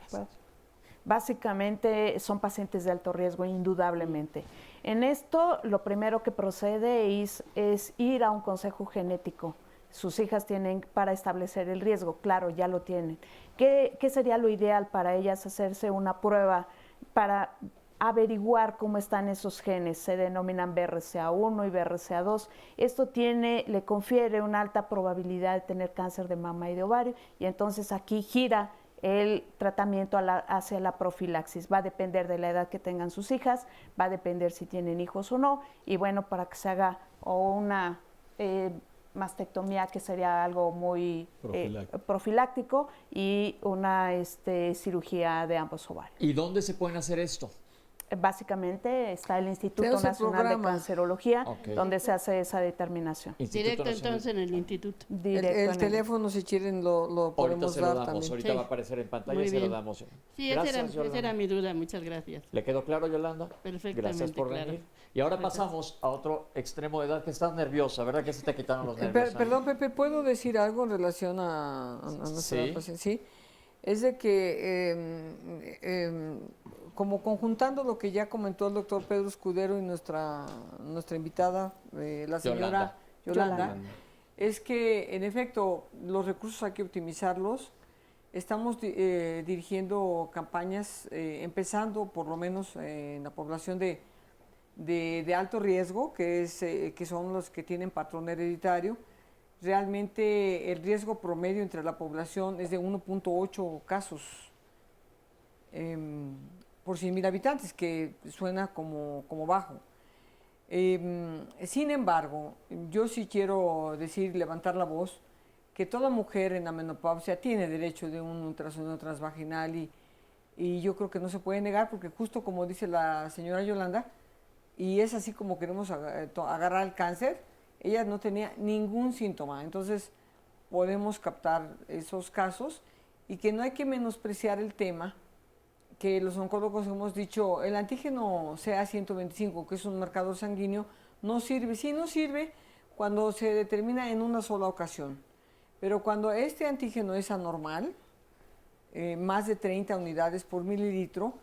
son pacientes de alto riesgo, indudablemente. En esto, lo primero que procede es ir a un consejo genético. Sus hijas tienen para establecer el riesgo, claro, ya lo tienen. ¿Qué sería lo ideal para ellas? Hacerse una prueba para averiguar cómo están esos genes, se denominan BRCA1 y BRCA2. Esto le confiere una alta probabilidad de tener cáncer de mama y de ovario, y entonces aquí gira el tratamiento hacia la profilaxis. Va a depender de la edad que tengan sus hijas, va a depender si tienen hijos o no, y bueno, para que se haga una mastectomía, que sería algo muy profiláctico, y una cirugía de ambos ovarios. ¿Y dónde se pueden hacer esto? Básicamente está el Instituto Tenemos el Nacional de programa. Cancerología, Ok. donde se hace esa determinación. Directo entonces en el instituto. El teléfono, si quieren, lo Ahorita podemos se lo dar damos, también. ahorita Sí. va a aparecer en pantalla Muy y se lo bien. damos. Sí, Gracias, esa Yolanda. era mi duda, muchas gracias. ¿Le quedó claro, Yolanda? Perfectamente Gracias por claro. venir. Y ahora pasamos a otro extremo de edad, que estás nerviosa, ¿verdad que se te quitaron los nervios? Ana? Perdón, Pepe, ¿puedo decir algo en relación a nuestra Sí. paciente? Sí. Es de que, como conjuntando lo que ya comentó el doctor Pedro Escudero y nuestra invitada, la señora Yolanda, es que, en efecto, los recursos hay que optimizarlos. Estamos dirigiendo campañas, empezando por lo menos en la población de alto riesgo, que son los que tienen patrón hereditario. Realmente el riesgo promedio entre la población es de 1.8 casos por 100.000 habitantes, que suena como bajo. Sin embargo, yo sí quiero levantar la voz, que toda mujer en la menopausia tiene derecho de un ultrasonido transvaginal, y yo creo que no se puede negar, porque justo como dice la señora Yolanda, y es así como queremos agarrar el cáncer, ella no tenía ningún síntoma. Entonces podemos captar esos casos, y que no hay que menospreciar el tema, que los oncólogos hemos dicho, el antígeno CA125, que es un marcador sanguíneo, no sirve. Sí, no sirve cuando se determina en una sola ocasión, pero cuando este antígeno es anormal, más de 30 unidades por mililitro,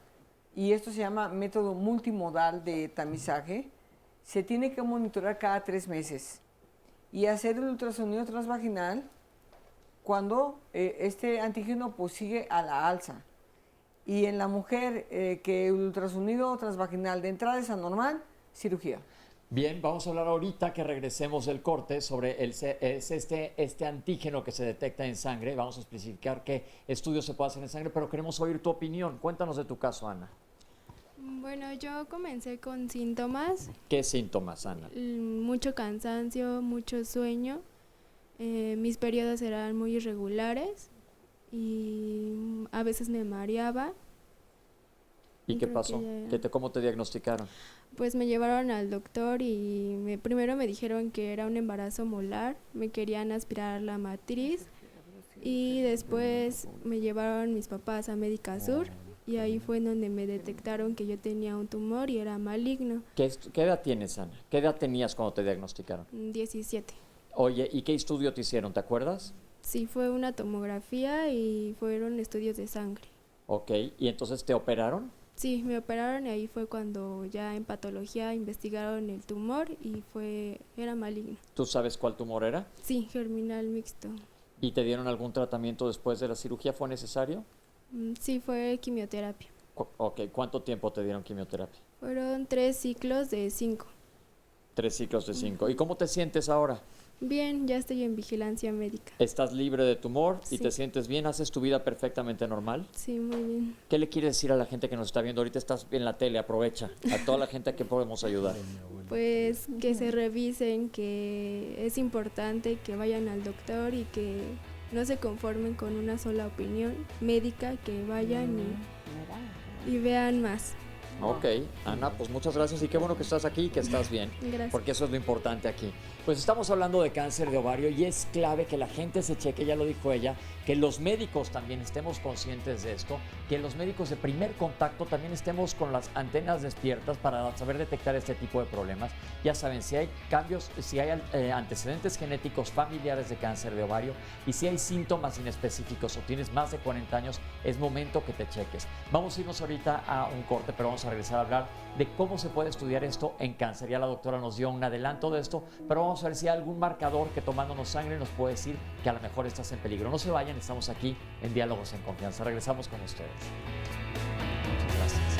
y esto se llama método multimodal de tamizaje, se tiene que monitorear cada 3 meses y hacer el ultrasonido transvaginal cuando este antígeno pues sigue a la alza. Y en la mujer que el ultrasonido transvaginal de entrada es anormal, cirugía. Bien, vamos a hablar ahorita que regresemos del corte sobre este antígeno que se detecta en sangre. Vamos a especificar qué estudios se puede hacer en sangre, pero queremos oír tu opinión. Cuéntanos de tu caso, Ana. Bueno, yo comencé con síntomas. ¿Qué síntomas, Ana? Mucho cansancio, mucho sueño. Mis periodos eran muy irregulares y a veces me mareaba. ¿Y qué Creo pasó? que ¿Cómo te diagnosticaron? Pues me llevaron al doctor y primero me dijeron que era un embarazo molar, me querían aspirar la matriz y después me llevaron mis papás a Médica Sur y ahí fue en donde me detectaron que yo tenía un tumor y era maligno. ¿Qué edad tienes, Ana? ¿Qué edad tenías cuando te diagnosticaron? 17. Oye, ¿y qué estudio te hicieron? ¿Te acuerdas? Sí, fue una tomografía y fueron estudios de sangre. Ok, ¿y entonces te operaron? Sí, me operaron y ahí fue cuando ya en patología investigaron el tumor y era maligno. ¿Tú sabes cuál tumor era? Sí, germinal mixto. ¿Y te dieron algún tratamiento después de la cirugía? ¿Fue necesario? Sí, fue quimioterapia. Ok, ¿cuánto tiempo te dieron quimioterapia? Fueron 3 ciclos de 5. 3 ciclos de 5. ¿Y cómo te sientes ahora? Bien, ya estoy en vigilancia médica. ¿Estás libre de tumor y Sí. te sientes bien? ¿Haces tu vida perfectamente normal? Sí, muy bien. ¿Qué le quieres decir a la gente que nos está viendo? Ahorita estás en la tele, aprovecha. A toda la gente que podemos ayudar. Pues que se revisen, que es importante que vayan al doctor y que no se conformen con una sola opinión médica, que vayan y vean más. Ok, Ana, pues muchas gracias y qué bueno que estás aquí y que estás bien. Gracias. Porque eso es lo importante aquí. Pues estamos hablando de cáncer de ovario y es clave que la gente se cheque, ya lo dijo ella, que los médicos también estemos conscientes de esto, que los médicos de primer contacto también estemos con las antenas despiertas para saber detectar este tipo de problemas. Ya saben, si hay cambios, si hay antecedentes genéticos familiares de cáncer de ovario y si hay síntomas inespecíficos o tienes más de 40 años, es momento que te cheques. Vamos a irnos ahorita a un corte, pero vamos a regresar a hablar de cómo se puede estudiar esto en cáncer. Ya la doctora nos dio un adelanto de esto, pero vamos a ver si hay algún marcador que tomándonos sangre nos puede decir que a lo mejor estás en peligro. No se vayan, estamos aquí en Diálogos en Confianza. Regresamos con ustedes. Muchas gracias.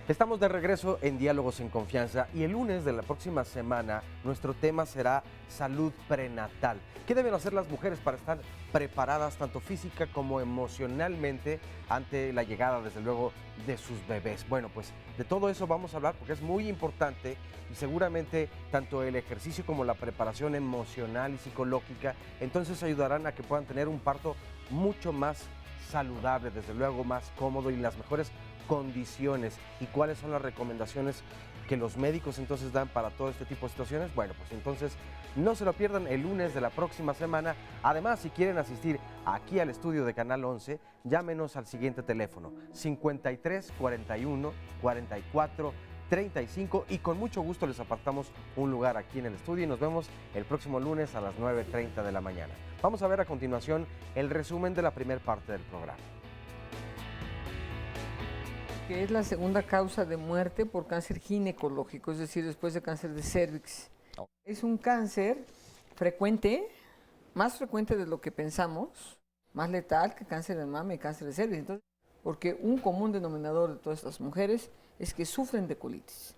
Estamos de regreso en Diálogos en Confianza y el lunes de la próxima semana nuestro tema será salud prenatal. ¿Qué deben hacer las mujeres para estar preparadas tanto física como emocionalmente ante la llegada, desde luego, de sus bebés? Bueno, pues de todo eso vamos a hablar porque es muy importante y seguramente tanto el ejercicio como la preparación emocional y psicológica entonces ayudarán a que puedan tener un parto mucho más saludable, desde luego más cómodo y las mejores condiciones. ¿Y cuáles son las recomendaciones que los médicos entonces dan para todo este tipo de situaciones? Bueno, pues entonces no se lo pierdan el lunes de la próxima semana. Además, si quieren asistir aquí al estudio de Canal 11, llámenos al siguiente teléfono: 53 41 44 35 y con mucho gusto les apartamos un lugar aquí en el estudio y nos vemos el próximo lunes a las 9:30 de la mañana. Vamos a ver a continuación el resumen de la primera parte del programa. Que es la segunda causa de muerte por cáncer ginecológico, es decir, después de cáncer de cervix. Es un cáncer frecuente, más frecuente de lo que pensamos, más letal que cáncer de mama y cáncer de cervix. Entonces, porque un común denominador de todas estas mujeres es que sufren de colitis.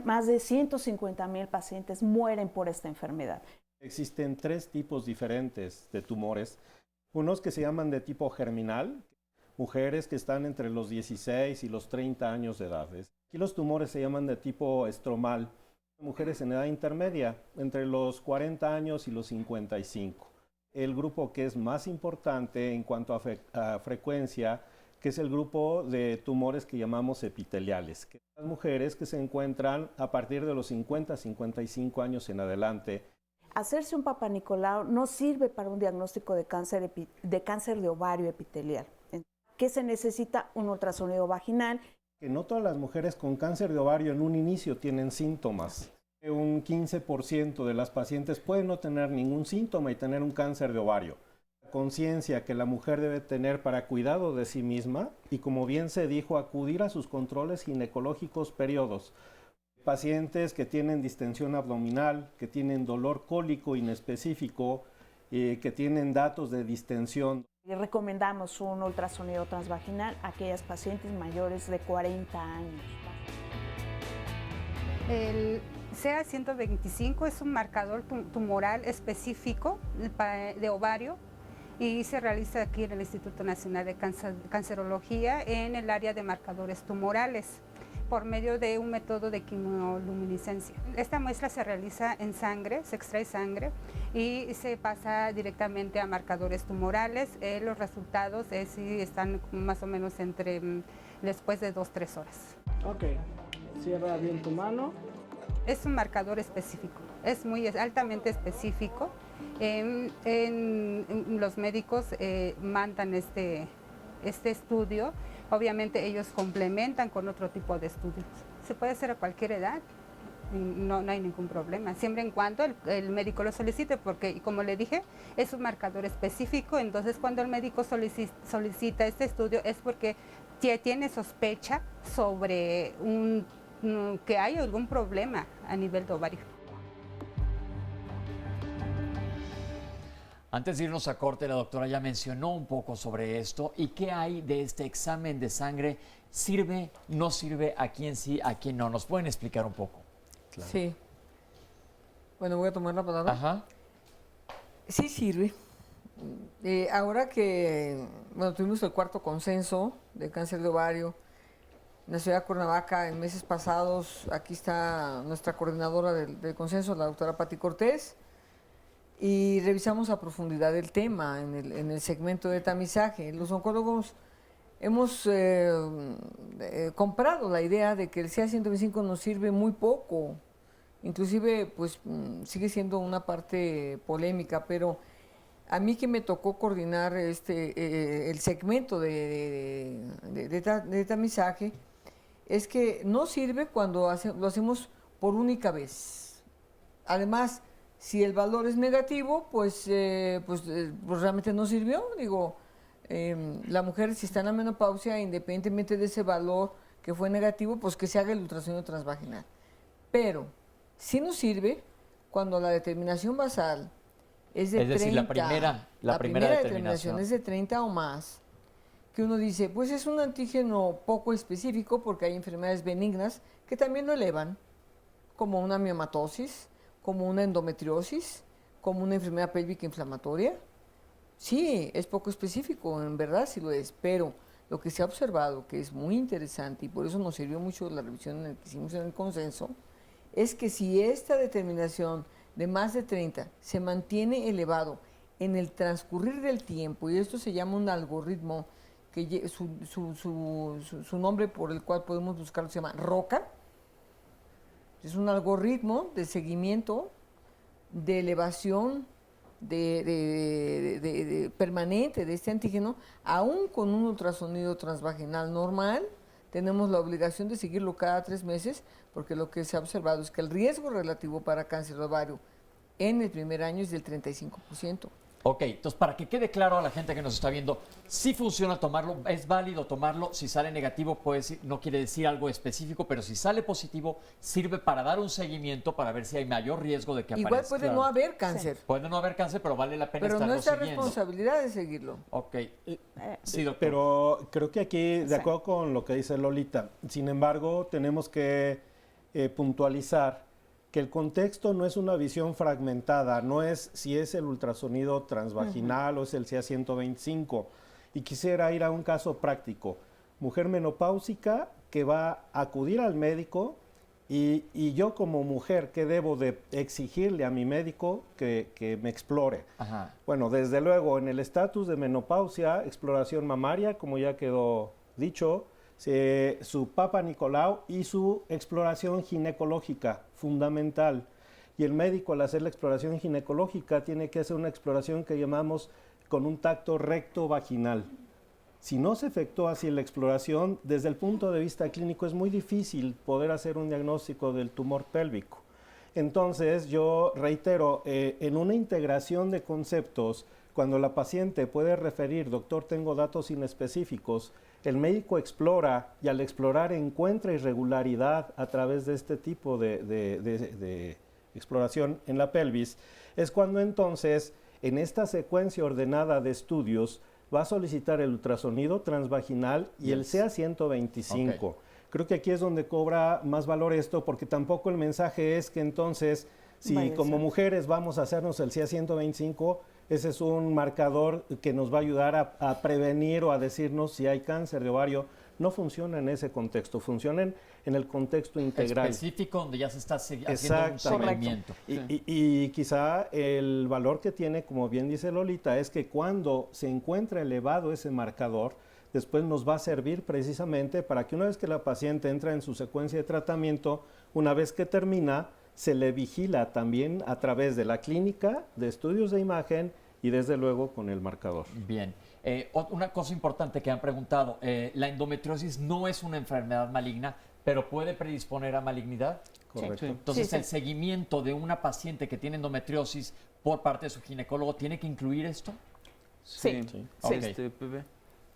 Más de 150,000 pacientes mueren por esta enfermedad. Existen 3 tipos diferentes de tumores, unos que se llaman de tipo germinal, mujeres que están entre los 16 y los 30 años de edad. Aquí los tumores se llaman de tipo estromal, mujeres en edad intermedia, entre los 40 años y los 55. El grupo que es más importante en cuanto a frecuencia, que es el grupo de tumores que llamamos epiteliales, que son las mujeres que se encuentran a partir de los 50 a 55 años en adelante. Hacerse un Papa Nicolau no sirve para un diagnóstico de cáncer de ovario epitelial. ¿Qué se necesita? Un ultrasonido vaginal. Que no todas las mujeres con cáncer de ovario en un inicio tienen síntomas. Un 15% de las pacientes pueden no tener ningún síntoma y tener un cáncer de ovario. La conciencia que la mujer debe tener para cuidado de sí misma y, como bien se dijo, acudir a sus controles ginecológicos periodos. Pacientes que tienen distensión abdominal, que tienen dolor cólico inespecífico, que tienen datos de distensión. Y recomendamos un ultrasonido transvaginal a aquellas pacientes mayores de 40 años. El CA125 es un marcador tumoral específico de ovario y se realiza aquí en el Instituto Nacional de Cancerología en el área de marcadores tumorales por medio de un método de quimioluminiscencia. Esta muestra se realiza en sangre, se extrae sangre y se pasa directamente a marcadores tumorales. Los resultados sí están más o menos después de 2-3 horas. Ok, cierra bien tu mano. Es un marcador específico, es muy altamente específico. Los médicos mandan este estudio. Obviamente ellos complementan con otro tipo de estudios. Se puede hacer a cualquier edad, no hay ningún problema, siempre en cuando el médico lo solicite, porque como le dije, es un marcador específico, entonces cuando el médico solicita este estudio es porque tiene sospecha sobre que hay algún problema a nivel de ovario. Antes de irnos a corte, la doctora ya mencionó un poco sobre esto. ¿Y qué hay de este examen de sangre? ¿Sirve, no sirve? ¿A quién sí, a quién no? ¿Nos pueden explicar un poco? Claro. Sí. Bueno, voy a tomar la palabra. Ajá. Sí sirve. Ahora que tuvimos el 4º consenso de cáncer de ovario en la ciudad de Cuernavaca en meses pasados, aquí está nuestra coordinadora del consenso, la doctora Pati Cortés, y revisamos a profundidad el tema en el segmento de tamizaje. Los oncólogos hemos comprado la idea de que el CA125 nos sirve muy poco, inclusive pues sigue siendo una parte polémica, pero a mí que me tocó coordinar el segmento de tamizaje, es que no sirve cuando lo hacemos por única vez. Además, si el valor es negativo, pues realmente no sirvió. Digo, la mujer, si está en la menopausia, independientemente de ese valor que fue negativo, pues que se haga el ultrasonido transvaginal. Pero sí nos sirve cuando la determinación basal es de 30. Es decir, la primera determinación es de 30 o más. que uno dice, pues es un antígeno poco específico porque hay enfermedades benignas que también lo elevan, como una miomatosis, como una endometriosis, como una enfermedad pélvica inflamatoria. Sí, es poco específico, en verdad sí lo es, pero lo que se ha observado, que es muy interesante y por eso nos sirvió mucho la revisión en la que hicimos en el consenso, es que si esta determinación de más de 30 se mantiene elevado en el transcurrir del tiempo, y esto se llama un algoritmo, que su nombre por el cual podemos buscarlo se llama ROCA, es un algoritmo de seguimiento de elevación permanente de este antígeno, aún con un ultrasonido transvaginal normal, tenemos la obligación de seguirlo cada 3 meses, porque lo que se ha observado es que el riesgo relativo para cáncer de ovario en el primer año es del 35%. Ok, entonces para que quede claro a la gente que nos está viendo, sí funciona tomarlo, es válido tomarlo, si sale negativo no quiere decir algo específico, pero si sale positivo sirve para dar un seguimiento para ver si hay mayor riesgo de que aparezca. Igual puede no haber cáncer. Sí. Puede no haber cáncer, pero vale la pena pero estarlo nuestra siguiendo. responsabilidad es seguirlo. Ok, sí, doctor. Pero creo que aquí, de acuerdo con lo que dice Lolita, sin embargo, tenemos que puntualizar que el contexto no es una visión fragmentada, no es si es el ultrasonido transvaginal o es el CA125. Y quisiera ir a un caso práctico. Mujer menopáusica que va a acudir al médico y yo como mujer, ¿qué debo de exigirle a mi médico que me explore? Ajá. Bueno, desde luego, en el estatus de menopausia, exploración mamaria, como ya quedó dicho, su Papa Nicolau y su exploración ginecológica, fundamental. Y el médico, al hacer la exploración ginecológica, tiene que hacer una exploración que llamamos con un tacto recto vaginal. Si no se efectúa así la exploración, desde el punto de vista clínico es muy difícil poder hacer un diagnóstico del tumor pélvico. Entonces, yo reitero, en una integración de conceptos, cuando la paciente puede referir, doctor, tengo datos inespecíficos, el médico explora y al explorar encuentra irregularidad a través de este tipo de exploración en la pelvis, es cuando entonces en esta secuencia ordenada de estudios va a solicitar el ultrasonido transvaginal y el CA125. Okay. Creo que aquí es donde cobra más valor esto, porque tampoco el mensaje es que entonces, si como mujeres vamos a hacernos el CA125, ese es un marcador que nos va a ayudar a prevenir o a decirnos si hay cáncer de ovario. No funciona en ese contexto, funcionan en el contexto integral. Específico, donde ya se está haciendo un seguimiento. Y quizá el valor que tiene, como bien dice Lolita, es que cuando se encuentra elevado ese marcador, después nos va a servir precisamente para que una vez que la paciente entra en su secuencia de tratamiento, una vez que termina, se le vigila también a través de la clínica, de estudios de imagen y desde luego con el marcador. Bien. Una cosa importante que han preguntado, ¿la endometriosis no es una enfermedad maligna, pero puede predisponer a malignidad? Correcto. Sí. Entonces, el seguimiento de una paciente que tiene endometriosis por parte de su ginecólogo, ¿tiene que incluir esto? Sí. Okay.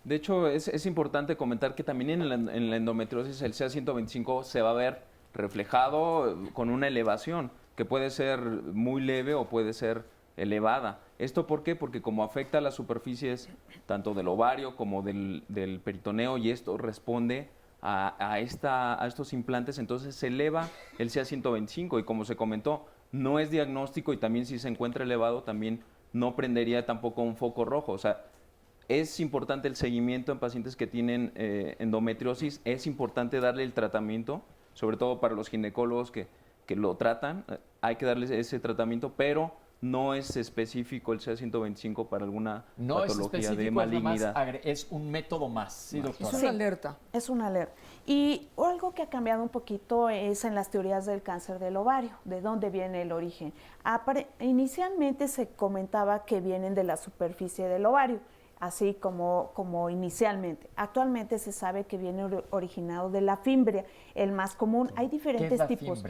De hecho, es importante comentar que también en la endometriosis el CA125 se va a ver reflejado con una elevación, que puede ser muy leve o puede ser elevada. ¿Esto por qué? Porque como afecta a las superficies tanto del ovario como del peritoneo y esto responde a estos implantes, entonces se eleva el CA125 y como se comentó, no es diagnóstico y también si se encuentra elevado también no prendería tampoco un foco rojo. O sea, es importante el seguimiento en pacientes que tienen endometriosis, es importante darle el tratamiento, sobre todo para los ginecólogos que lo tratan, hay que darles ese tratamiento, pero no es específico el CA125 para alguna patología de malignidad. Es un método más, ¿sí, doctora? Es una alerta. Es una alerta. Y algo que ha cambiado un poquito es en las teorías del cáncer del ovario, de dónde viene el origen. Inicialmente se comentaba que vienen de la superficie del ovario, así como inicialmente. Actualmente se sabe que viene originado de la fimbria, el más común. Hay diferentes tipos.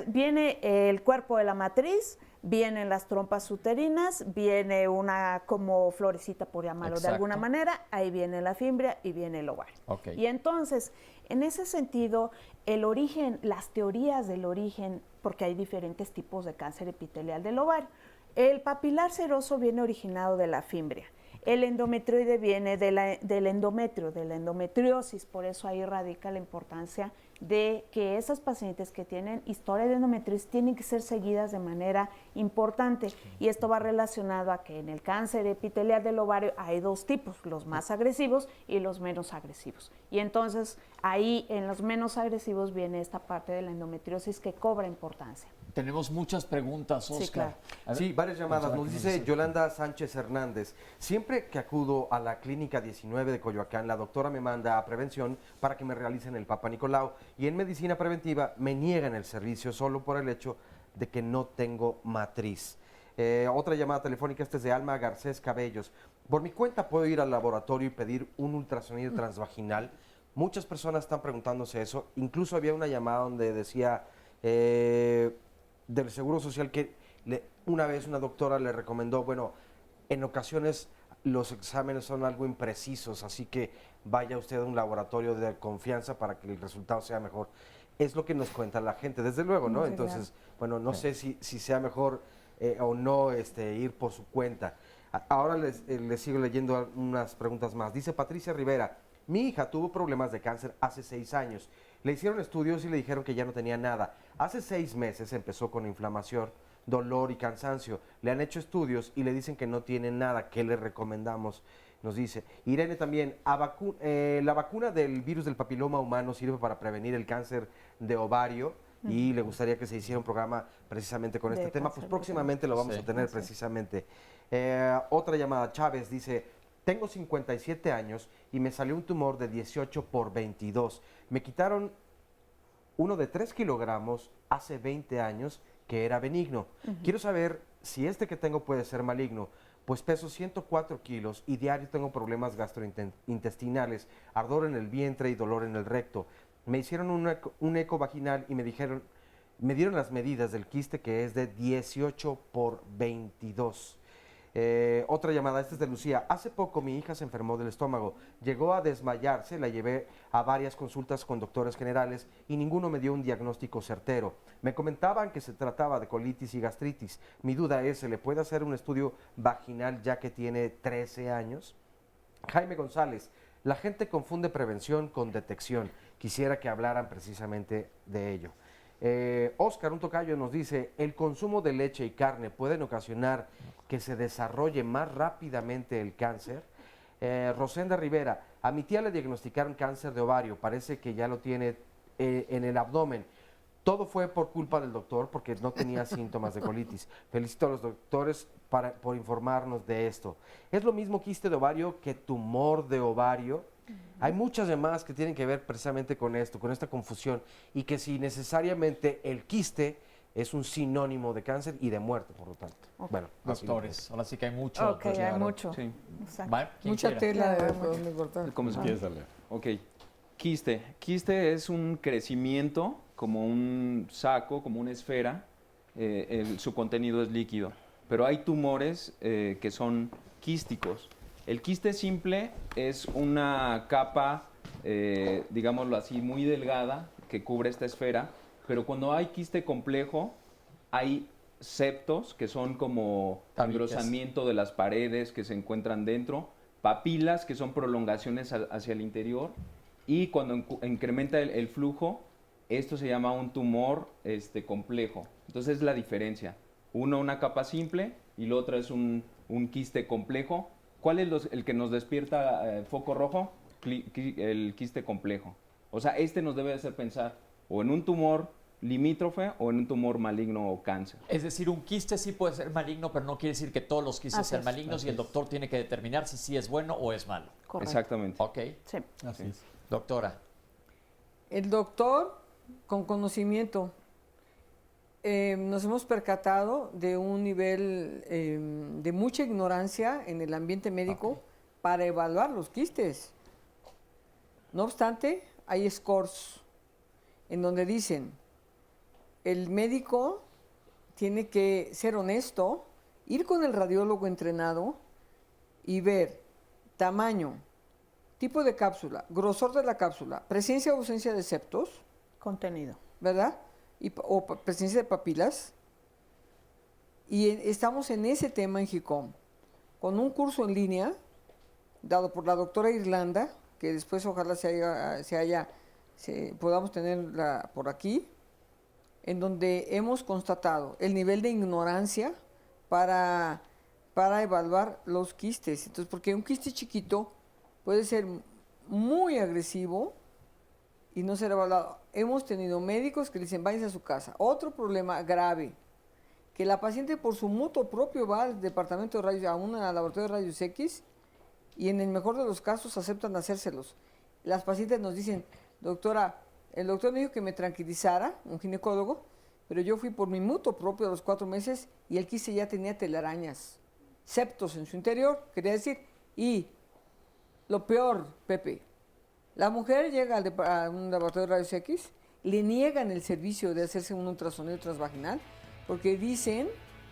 Viene el cuerpo de la matriz, vienen las trompas uterinas, viene una como florecita, por llamarlo de alguna manera, ahí viene la fimbria y viene el ovario. Okay. Y entonces, en ese sentido, el origen, las teorías del origen, porque hay diferentes tipos de cáncer epitelial del ovario. El papilar seroso viene originado de la fimbria. El endometrioide viene del endometrio, de la endometriosis, por eso ahí radica la importancia de que esas pacientes que tienen historia de endometriosis tienen que ser seguidas de manera importante. Y esto va relacionado a que en el cáncer epitelial del ovario hay dos tipos, los más agresivos y los menos agresivos. Y entonces ahí en los menos agresivos viene esta parte de la endometriosis que cobra importancia. Tenemos muchas preguntas, Oscar. Sí, claro. Sí, varias llamadas. Nos dice Yolanda Sánchez Hernández. Siempre que acudo a la Clínica 19 de Coyoacán, la doctora me manda a prevención para que me realicen el Papa Nicolau. Y en medicina preventiva me niegan el servicio solo por el hecho de que no tengo matriz. Otra llamada telefónica, esta es de Alma Garcés Cabellos. Por mi cuenta puedo ir al laboratorio y pedir un ultrasonido transvaginal. Muchas personas están preguntándose eso. Incluso había una llamada donde decía del Seguro Social que una vez una doctora le recomendó, bueno, en ocasiones los exámenes son algo imprecisos, así que vaya usted a un laboratorio de confianza para que el resultado sea mejor. Es lo que nos cuenta la gente, desde luego, ¿no? Entonces, bueno, no sé si sea mejor o no ir por su cuenta. Ahora les sigo leyendo unas preguntas más. Dice Patricia Rivera, mi hija tuvo problemas de cáncer hace 6 años. Le hicieron estudios y le dijeron que ya no tenía nada. Hace 6 meses empezó con inflamación, dolor y cansancio. Le han hecho estudios y le dicen que no tiene nada. ¿Qué le recomendamos? Nos dice Irene también, la vacuna del virus del papiloma humano sirve para prevenir el cáncer de ovario y le gustaría que se hiciera un programa precisamente con este tema. Pues próximamente lo vamos a tener precisamente. Otra llamada, Chávez dice, tengo 57 años y me salió un tumor de 18/22. Me quitaron uno de 3 kilogramos hace 20 años que era benigno. Quiero saber si este que tengo puede ser maligno, pues peso 104 kilos y diario tengo problemas gastrointestinales, ardor en el vientre y dolor en el recto. Me hicieron un eco vaginal y me dieron las medidas del quiste que es de 18/22. Otra llamada, esta es de Lucía. Hace poco mi hija se enfermó del estómago, llegó a desmayarse, la llevé a varias consultas con doctores generales y ninguno me dio un diagnóstico certero. Me comentaban que se trataba de colitis y gastritis. Mi duda es, ¿se le puede hacer un estudio vaginal ya que tiene 13 años? Jaime González, la gente confunde prevención con detección. Quisiera que hablaran precisamente de ello. Oscar, un tocayo, nos dice, ¿el consumo de leche y carne pueden ocasionar que se desarrolle más rápidamente el cáncer? Rosenda Rivera, a mi tía le diagnosticaron cáncer de ovario, parece que ya lo tiene en el abdomen. Todo fue por culpa del doctor porque no tenía síntomas de colitis. Felicito a los doctores por informarnos de esto. ¿Es lo mismo quiste de ovario que tumor de ovario? Hay muchas llamadas que tienen que ver precisamente con esto, con esta confusión, y que si necesariamente el quiste es un sinónimo de cáncer y de muerte, por lo tanto. Bueno, doctores, ahora sí que hay mucho. Ok, hay mucho. Sí. Mucha tela de dónde cortar. ¿Cómo se quiere darle? Ok. Quiste. Quiste es un crecimiento como un saco, como una esfera. Su contenido es líquido. Pero hay tumores que son quísticos. El quiste simple es una capa, digámoslo así, muy delgada que cubre esta esfera, pero cuando hay quiste complejo, hay septos, que son como engrosamiento de las paredes que se encuentran dentro, papilas, que son prolongaciones hacia el interior, y cuando incrementa el flujo, esto se llama un tumor complejo. Entonces es la diferencia. Uno, una capa simple, y la otra es un quiste complejo. ¿Cuál es el que nos despierta foco rojo? El quiste complejo. O sea, nos debe hacer pensar o en un tumor limítrofe o en un tumor maligno o cáncer. Es decir, un quiste sí puede ser maligno, pero no quiere decir que todos los quistes sean malignos y el doctor tiene que determinar si sí es bueno o es malo. Correcto. Exactamente. Ok. Sí. Así es. Doctora. El doctor, con conocimiento, nos hemos percatado de un nivel de mucha ignorancia en el ambiente médico para evaluar los quistes. No obstante, hay scores en donde dicen, el médico tiene que ser honesto, ir con el radiólogo entrenado y ver tamaño, tipo de cápsula, grosor de la cápsula, presencia o ausencia de septos. Contenido. ¿Verdad? O presencia de papilas. Y estamos en ese tema en JICOM, con un curso en línea dado por la doctora Irlanda, que después ojalá podamos tenerla por aquí, en donde hemos constatado el nivel de ignorancia para evaluar los quistes. Entonces, porque un quiste chiquito puede ser muy agresivo y no ser evaluado. Hemos tenido médicos que le dicen, váyanse a su casa. Otro problema grave, que la paciente por su mutuo propio va al departamento de rayos, a un laboratorio de rayos X, y en el mejor de los casos aceptan hacérselos. Las pacientes nos dicen, doctora, el doctor me dijo que me tranquilizara, un ginecólogo, pero yo fui por mi mutuo propio a los 4 meses y el quiste ya tenía telarañas, septos en su interior, quería decir. Y lo peor, Pepe, la mujer llega a un laboratorio de rayos X, le niegan el servicio de hacerse un ultrasonido transvaginal porque dicen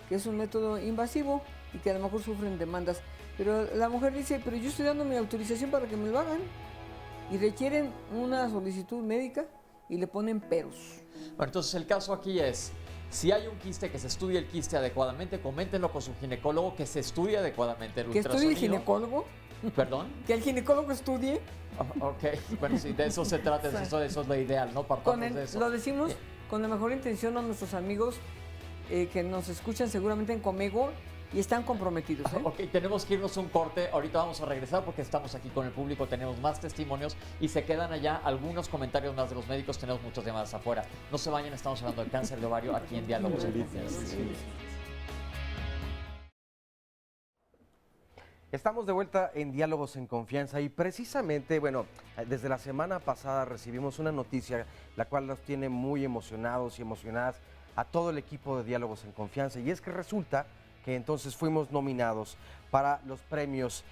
que es un método invasivo y que a lo mejor sufren demandas. Pero la mujer dice, pero yo estoy dando mi autorización para que me lo hagan. Y requieren una solicitud médica y le ponen peros. Bueno, entonces el caso aquí es, si hay un quiste, que se estudie el quiste adecuadamente, coméntenlo con su ginecólogo, que se estudie adecuadamente el ultrasonido. ¿Que estudie el ginecólogo? ¿Perdón? ¿Que el ginecólogo estudie? Ok, bueno, sí, de eso se trata, eso es lo ideal, ¿no? Partamos de eso. Lo decimos con la mejor intención a nuestros amigos que nos escuchan seguramente en Comego y están comprometidos. Ok, tenemos que irnos un corte. Ahorita vamos a regresar porque estamos aquí con el público, tenemos más testimonios y se quedan allá algunos comentarios más de los médicos. Tenemos muchas llamadas afuera. No se vayan, estamos hablando del cáncer de ovario aquí en Diálogos en Confianza. Estamos de vuelta en Diálogos en Confianza y precisamente, bueno, desde la semana pasada recibimos una noticia la cual nos tiene muy emocionados y emocionadas a todo el equipo de Diálogos en Confianza, y es que resulta que entonces fuimos nominados para los premios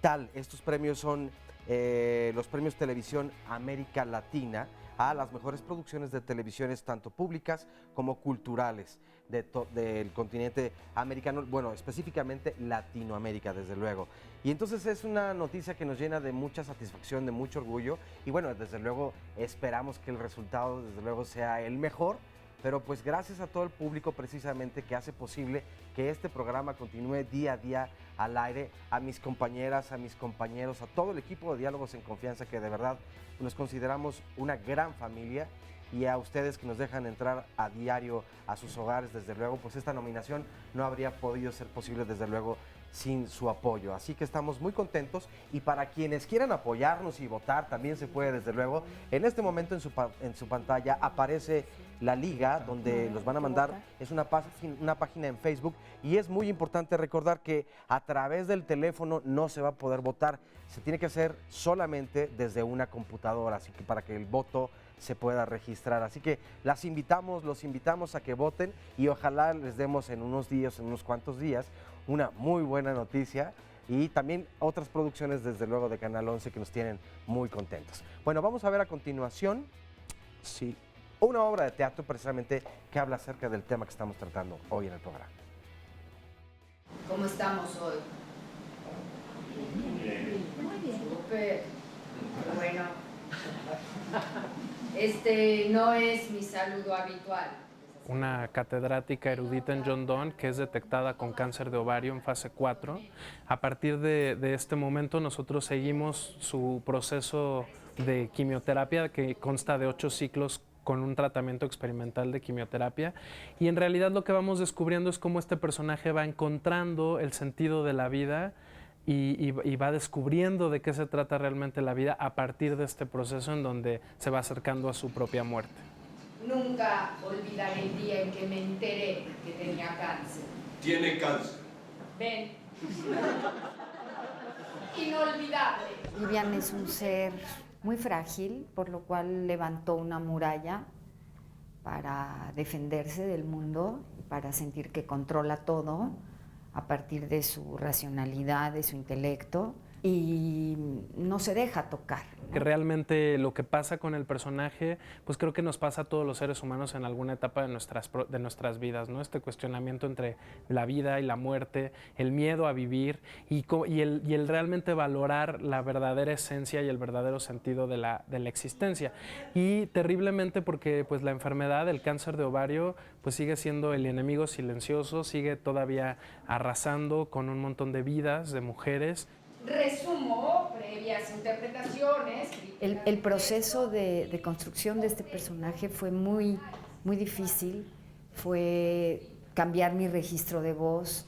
TAL. Estos premios son los premios Televisión América Latina a las mejores producciones de televisiones, tanto públicas como culturales del continente americano, bueno, específicamente Latinoamérica, desde luego. Y entonces es una noticia que nos llena de mucha satisfacción, de mucho orgullo, y bueno, desde luego esperamos que el resultado, desde luego, sea el mejor. Pero pues gracias a todo el público precisamente que hace posible que este programa continúe día a día al aire, a mis compañeras, a mis compañeros, a todo el equipo de Diálogos en Confianza, que de verdad nos consideramos una gran familia, y a ustedes que nos dejan entrar a diario a sus hogares, desde luego, pues esta nominación no habría podido ser posible, desde luego, sin su apoyo. Así que estamos muy contentos, y para quienes quieran apoyarnos y votar, también se puede, desde luego. En este momento en su pantalla aparece la liga donde los van a mandar, es una página en Facebook, y es muy importante recordar que a través del teléfono no se va a poder votar, se tiene que hacer solamente desde una computadora, así que para que el voto se pueda registrar. Así que los invitamos a que voten, y ojalá les demos en unos días, en unos cuantos días, una muy buena noticia, y también otras producciones, desde luego, de Canal 11 que nos tienen muy contentos. Bueno, vamos a ver a continuación una obra de teatro precisamente que habla acerca del tema que estamos tratando hoy en el programa. ¿Cómo estamos hoy? Muy bien. Súper. Bueno, este no es mi saludo habitual. Una catedrática erudita en John Donne que es detectada con cáncer de ovario en fase 4. A partir de este momento nosotros seguimos su proceso de quimioterapia, que consta de 8 ciclos con un tratamiento experimental de quimioterapia, y en realidad lo que vamos descubriendo es cómo este personaje va encontrando el sentido de la vida y va descubriendo de qué se trata realmente la vida a partir de este proceso en donde se va acercando a su propia muerte. Nunca olvidaré el día en que me enteré que tenía cáncer. Tiene cáncer. Ven. Inolvidable. Vivian es un ser muy frágil, por lo cual levantó una muralla para defenderse del mundo, para sentir que controla todo a partir de su racionalidad, de su intelecto, y no se deja tocar, ¿no? Que realmente lo que pasa con el personaje, pues creo que nos pasa a todos los seres humanos en alguna etapa de nuestras vidas, ¿no? Este cuestionamiento entre la vida y la muerte, el miedo a vivir y el realmente valorar la verdadera esencia y el verdadero sentido de la existencia. Y terriblemente porque pues la enfermedad, el cáncer de ovario, pues sigue siendo el enemigo silencioso, sigue todavía arrasando con un montón de vidas de mujeres. Resumo, previas interpretaciones. El proceso de construcción de este personaje fue muy, muy difícil. Fue cambiar mi registro de voz,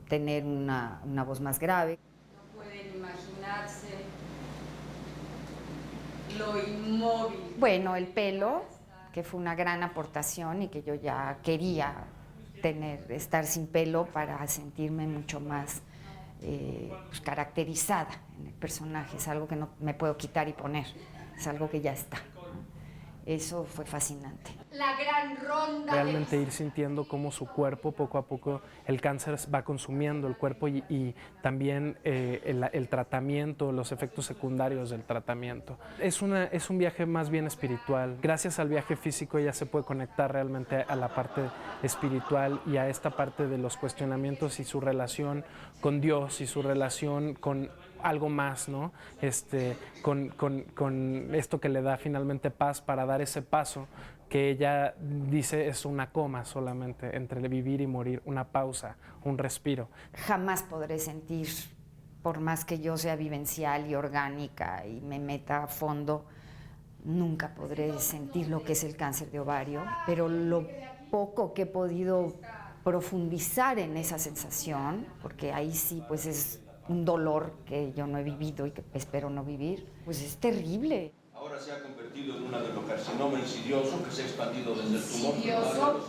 tener una voz más grave. No pueden imaginarse lo inmóvil. Bueno, el pelo, que fue una gran aportación y que yo ya quería estar sin pelo para sentirme mucho más pues, caracterizada en el personaje. Es algo que no me puedo quitar y poner, es algo que ya está. Eso fue fascinante. La gran ronda. Realmente ir sintiendo cómo su cuerpo, poco a poco, el cáncer va consumiendo el cuerpo y también el tratamiento, los efectos secundarios del tratamiento. Es un viaje más bien espiritual. Gracias al viaje físico ella se puede conectar realmente a la parte espiritual y a esta parte de los cuestionamientos y su relación con Dios y su relación con algo más, ¿no? Con esto que le da finalmente paz para dar ese paso que ella dice es una coma solamente entre vivir y morir, una pausa, un respiro. Jamás podré sentir, por más que yo sea vivencial y orgánica y me meta a fondo, nunca podré sentir lo que es el cáncer de ovario, pero lo poco que he podido profundizar en esa sensación, porque ahí sí pues es un dolor que yo no he vivido y que espero no vivir, pues es terrible. Ahora se ha convertido en un adenocarcinoma insidioso que se ha expandido desde el tumor. ¿Insidioso?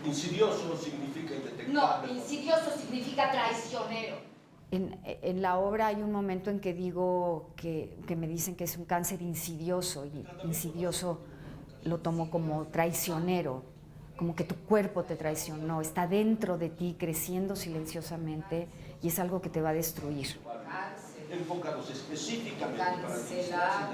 Insidioso significa indetectable. No, insidioso significa traicionero. En la obra hay un momento en que digo que me dicen que es un cáncer insidioso, y insidioso lo tomo como traicionero, como que tu cuerpo te traicionó, está dentro de ti creciendo silenciosamente y es algo que te va a destruir. Enfocados específicamente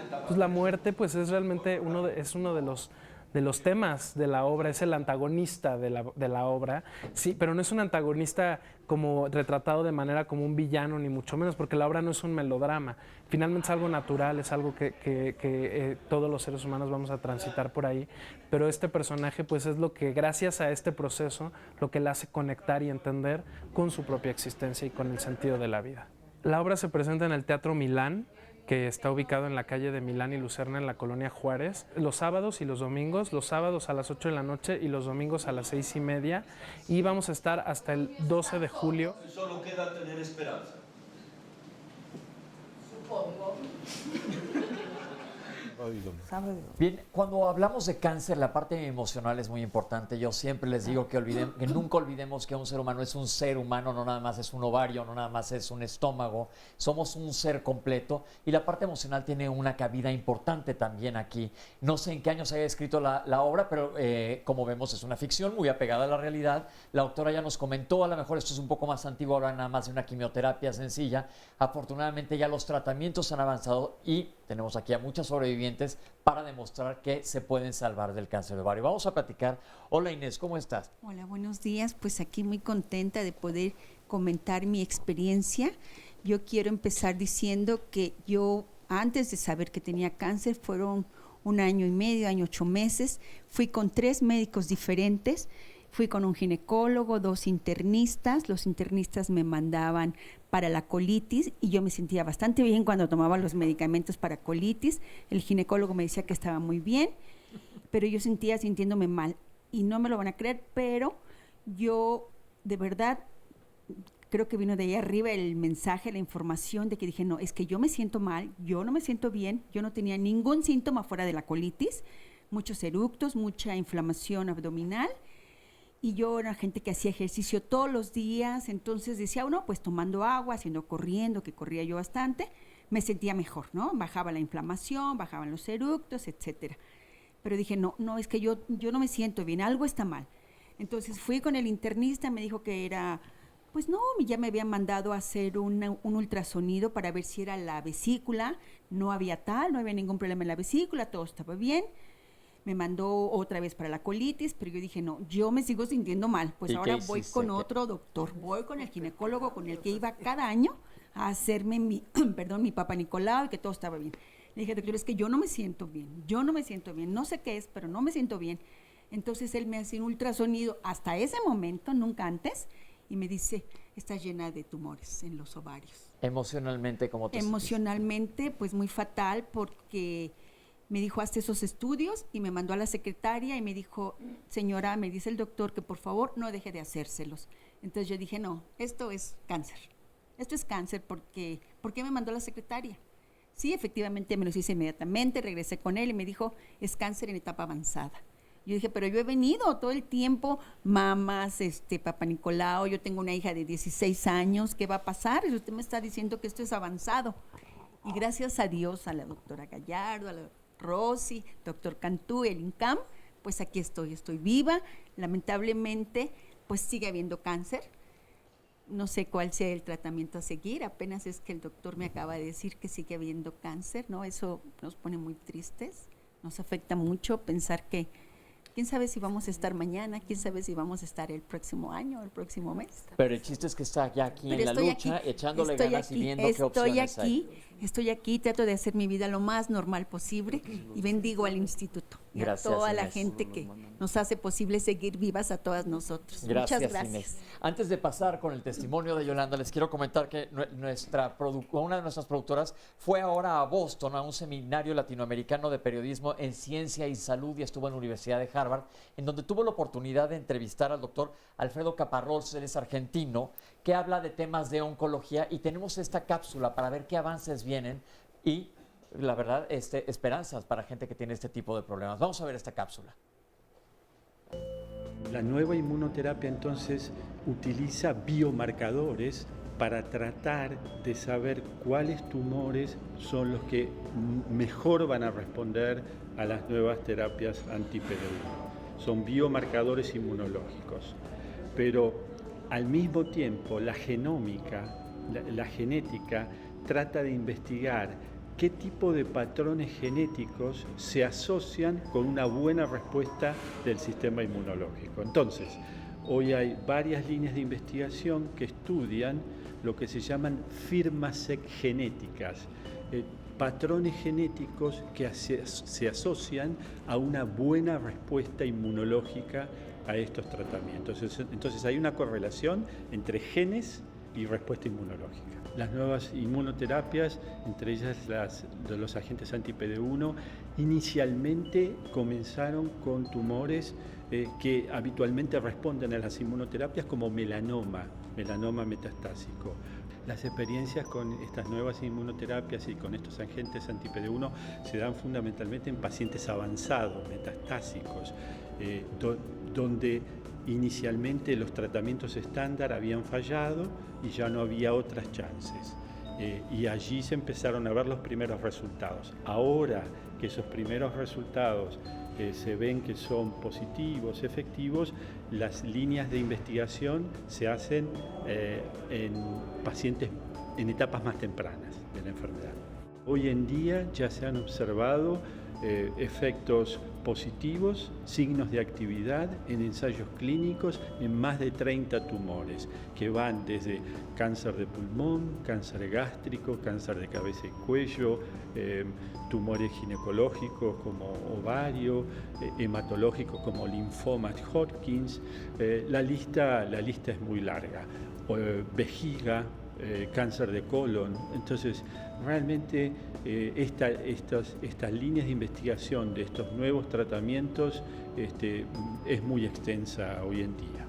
para pues la muerte pues es realmente uno de los temas de la obra, es el antagonista de la obra, sí, pero no es un antagonista como retratado de manera como un villano, ni mucho menos, porque la obra no es un melodrama. Finalmente es algo natural, es algo que todos los seres humanos vamos a transitar por ahí, pero este personaje pues es lo que, gracias a este proceso, lo que le hace conectar y entender con su propia existencia y con el sentido de la vida. La obra se presenta en el Teatro Milán, que está ubicado en la calle de Milán y Lucerna en la colonia Juárez, los sábados y los domingos, los sábados a las 8 de la noche y los domingos a las 6:30, y vamos a estar hasta el 12 de julio. Solo queda tener esperanza. Supongo. Bien, cuando hablamos de cáncer, la parte emocional es muy importante. Yo siempre les digo que nunca olvidemos que un ser humano es un ser humano, no nada más es un ovario, no nada más es un estómago. Somos un ser completo y la parte emocional tiene una cabida importante también aquí. No sé en qué año se haya escrito la obra, pero como vemos es una ficción muy apegada a la realidad. La autora ya nos comentó, a lo mejor esto es un poco más antiguo, ahora nada más de una quimioterapia sencilla. Afortunadamente ya los tratamientos han avanzado y tenemos aquí a muchas sobrevivientes para demostrar que se pueden salvar del cáncer de ovario. Vamos a platicar. Hola Inés, ¿cómo estás? Hola, buenos días. Pues aquí muy contenta de poder comentar mi experiencia. Yo quiero empezar diciendo que yo, antes de saber que tenía cáncer, fueron 1 año y medio, 8 meses, fui con 3 médicos diferentes. Fui con un ginecólogo, 2 internistas. Los internistas me mandaban para la colitis y yo me sentía bastante bien cuando tomaba los medicamentos para colitis. El ginecólogo me decía que estaba muy bien, pero yo seguía sintiéndome mal. Y no me lo van a creer, pero yo de verdad creo que vino de ahí arriba el mensaje, la información de que dije, no, es que yo me siento mal, yo no me siento bien, yo no tenía ningún síntoma fuera de la colitis, muchos eructos, mucha inflamación abdominal. Y yo era gente que hacía ejercicio todos los días, entonces decía uno, pues tomando agua, corriendo, que corría yo bastante, me sentía mejor, ¿no? Bajaba la inflamación, bajaban los eructos, etcétera. Pero dije, no, es que yo no me siento bien, algo está mal. Entonces fui con el internista, me dijo que era, pues no, ya me habían mandado a hacer un ultrasonido para ver si era la vesícula, no había ningún problema en la vesícula, todo estaba bien. Me mandó otra vez para la colitis, pero yo dije, no, yo me sigo sintiendo mal. Pues ahora voy con otro doctor, voy con el ginecólogo con el que iba cada año a hacerme mi Papa Nicolau y que todo estaba bien. Le dije, doctor, es que yo no me siento bien, no sé qué es, pero no me siento bien. Entonces él me hace un ultrasonido hasta ese momento, nunca antes, y me dice, está llena de tumores en los ovarios. Emocionalmente, ¿cómo te sientes? Emocionalmente, pues muy fatal, porque me dijo, hazte esos estudios, y me mandó a la secretaria y me dijo, señora, me dice el doctor que por favor no deje de hacérselos. Entonces yo dije, no, esto es cáncer. Esto es cáncer porque, ¿por qué me mandó la secretaria? Sí, efectivamente me los hice inmediatamente, regresé con él y me dijo, es cáncer en etapa avanzada. Yo dije, pero yo he venido todo el tiempo, mamás, Papá Nicolau, yo tengo una hija de 16 años, ¿qué va a pasar? Y usted me está diciendo que esto es avanzado. Y gracias a Dios, a la doctora Gallardo, a la Rosy, doctor Cantú, el INCAM, pues aquí estoy viva. Lamentablemente, pues sigue habiendo cáncer. No sé cuál sea el tratamiento a seguir, apenas es que el doctor me acaba de decir que sigue habiendo cáncer, ¿no? Eso nos pone muy tristes, nos afecta mucho pensar que quién sabe si vamos a estar mañana, quién sabe si vamos a estar el próximo año, el próximo mes. Pero el chiste es que está ya aquí Pero en la lucha, echándole ganas y viendo qué opciones hay. Estoy aquí, trato de hacer mi vida lo más normal posible y bendigo al instituto y Gracias, a toda la Inés. gente que nos hace posible seguir vivas a todas nosotros. Gracias, Muchas gracias. Inés. Antes de pasar con el testimonio de Yolanda, les quiero comentar que una de nuestras productoras fue ahora a Boston a un seminario latinoamericano de periodismo en ciencia y salud y estuvo en la Universidad de Harvard, en donde tuvo la oportunidad de entrevistar al doctor Alfredo Caparrós, él es argentino, que habla de temas de oncología, y tenemos esta cápsula para ver qué avances vienen y, la verdad, esperanzas para gente que tiene este tipo de problemas. Vamos a ver esta cápsula. La nueva inmunoterapia entonces utiliza biomarcadores para tratar de saber cuáles tumores son los que mejor van a responder a las nuevas terapias anti-PD1. Son biomarcadores inmunológicos, pero al mismo tiempo la genómica, la genética, trata de investigar qué tipo de patrones genéticos se asocian con una buena respuesta del sistema inmunológico. Entonces, hoy hay varias líneas de investigación que estudian lo que se llaman firmas genéticas, patrones genéticos que se asocian a una buena respuesta inmunológica a estos tratamientos. Entonces hay una correlación entre genes y respuesta inmunológica. Las nuevas inmunoterapias, entre ellas las de los agentes anti-PD1, inicialmente comenzaron con tumores que habitualmente responden a las inmunoterapias como melanoma metastásico. Las experiencias con estas nuevas inmunoterapias y con estos agentes anti-PD1 se dan fundamentalmente en pacientes avanzados, metastásicos, donde inicialmente los tratamientos estándar habían fallado y ya no había otras chances. Y allí se empezaron a ver los primeros resultados. Ahora que esos primeros resultados se ven que son positivos, efectivos, las líneas de investigación se hacen en pacientes en etapas más tempranas de la enfermedad. Hoy en día ya se han observado efectos positivos, signos de actividad en ensayos clínicos en más de 30 tumores, que van desde cáncer de pulmón, cáncer gástrico, cáncer de cabeza y cuello, tumores ginecológicos como ovario, hematológicos como linfoma Hodgkins. La lista es muy larga. Vejiga, cáncer de colon. Entonces, realmente estas líneas de investigación de estos nuevos tratamientos es muy extensa hoy en día.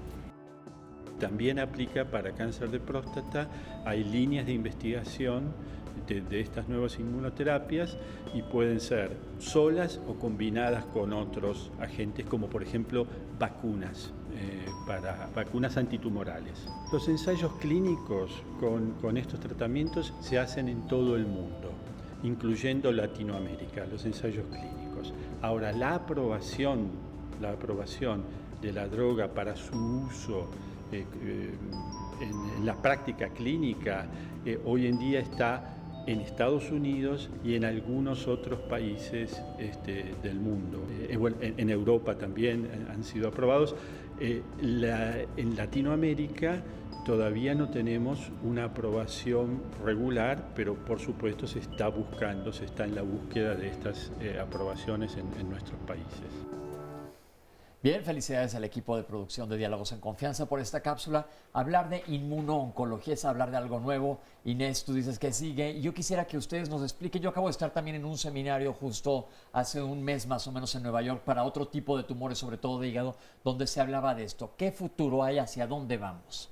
También aplica para cáncer de próstata, hay líneas de investigación de estas nuevas inmunoterapias y pueden ser solas o combinadas con otros agentes como por ejemplo vacunas. Para vacunas antitumorales. Los ensayos clínicos con estos tratamientos se hacen en todo el mundo, incluyendo Latinoamérica, los ensayos clínicos. Ahora, la aprobación de la droga para su uso en la práctica clínica hoy en día está en Estados Unidos y en algunos otros países del mundo. En Europa también han sido aprobados. En Latinoamérica todavía no tenemos una aprobación regular, pero por supuesto se está en la búsqueda de estas aprobaciones en nuestros países. Bien, felicidades al equipo de producción de Diálogos en Confianza por esta cápsula. Hablar de inmunooncología es hablar de algo nuevo. Inés, tú dices que sigue. Y yo quisiera que ustedes nos expliquen. Yo acabo de estar también en un seminario justo hace un mes más o menos en Nueva York para otro tipo de tumores, sobre todo de hígado, donde se hablaba de esto. ¿Qué futuro hay? ¿Hacia dónde vamos?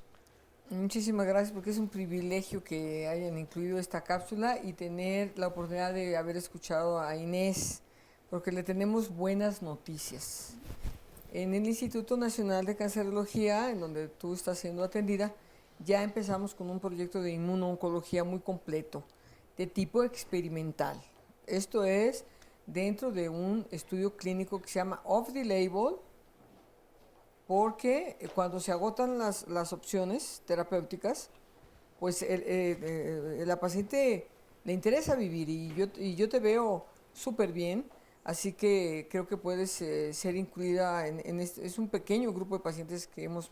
Muchísimas gracias, porque es un privilegio que hayan incluido esta cápsula y tener la oportunidad de haber escuchado a Inés, porque le tenemos buenas noticias. En el Instituto Nacional de Cancerología, en donde tú estás siendo atendida, ya empezamos con un proyecto de inmunooncología muy completo, de tipo experimental. Esto es dentro de un estudio clínico que se llama Off the Label, porque cuando se agotan las opciones terapéuticas, pues la paciente le interesa vivir y yo te veo súper bien. Así que creo que puedes ser incluida en este. Es un pequeño grupo de pacientes que hemos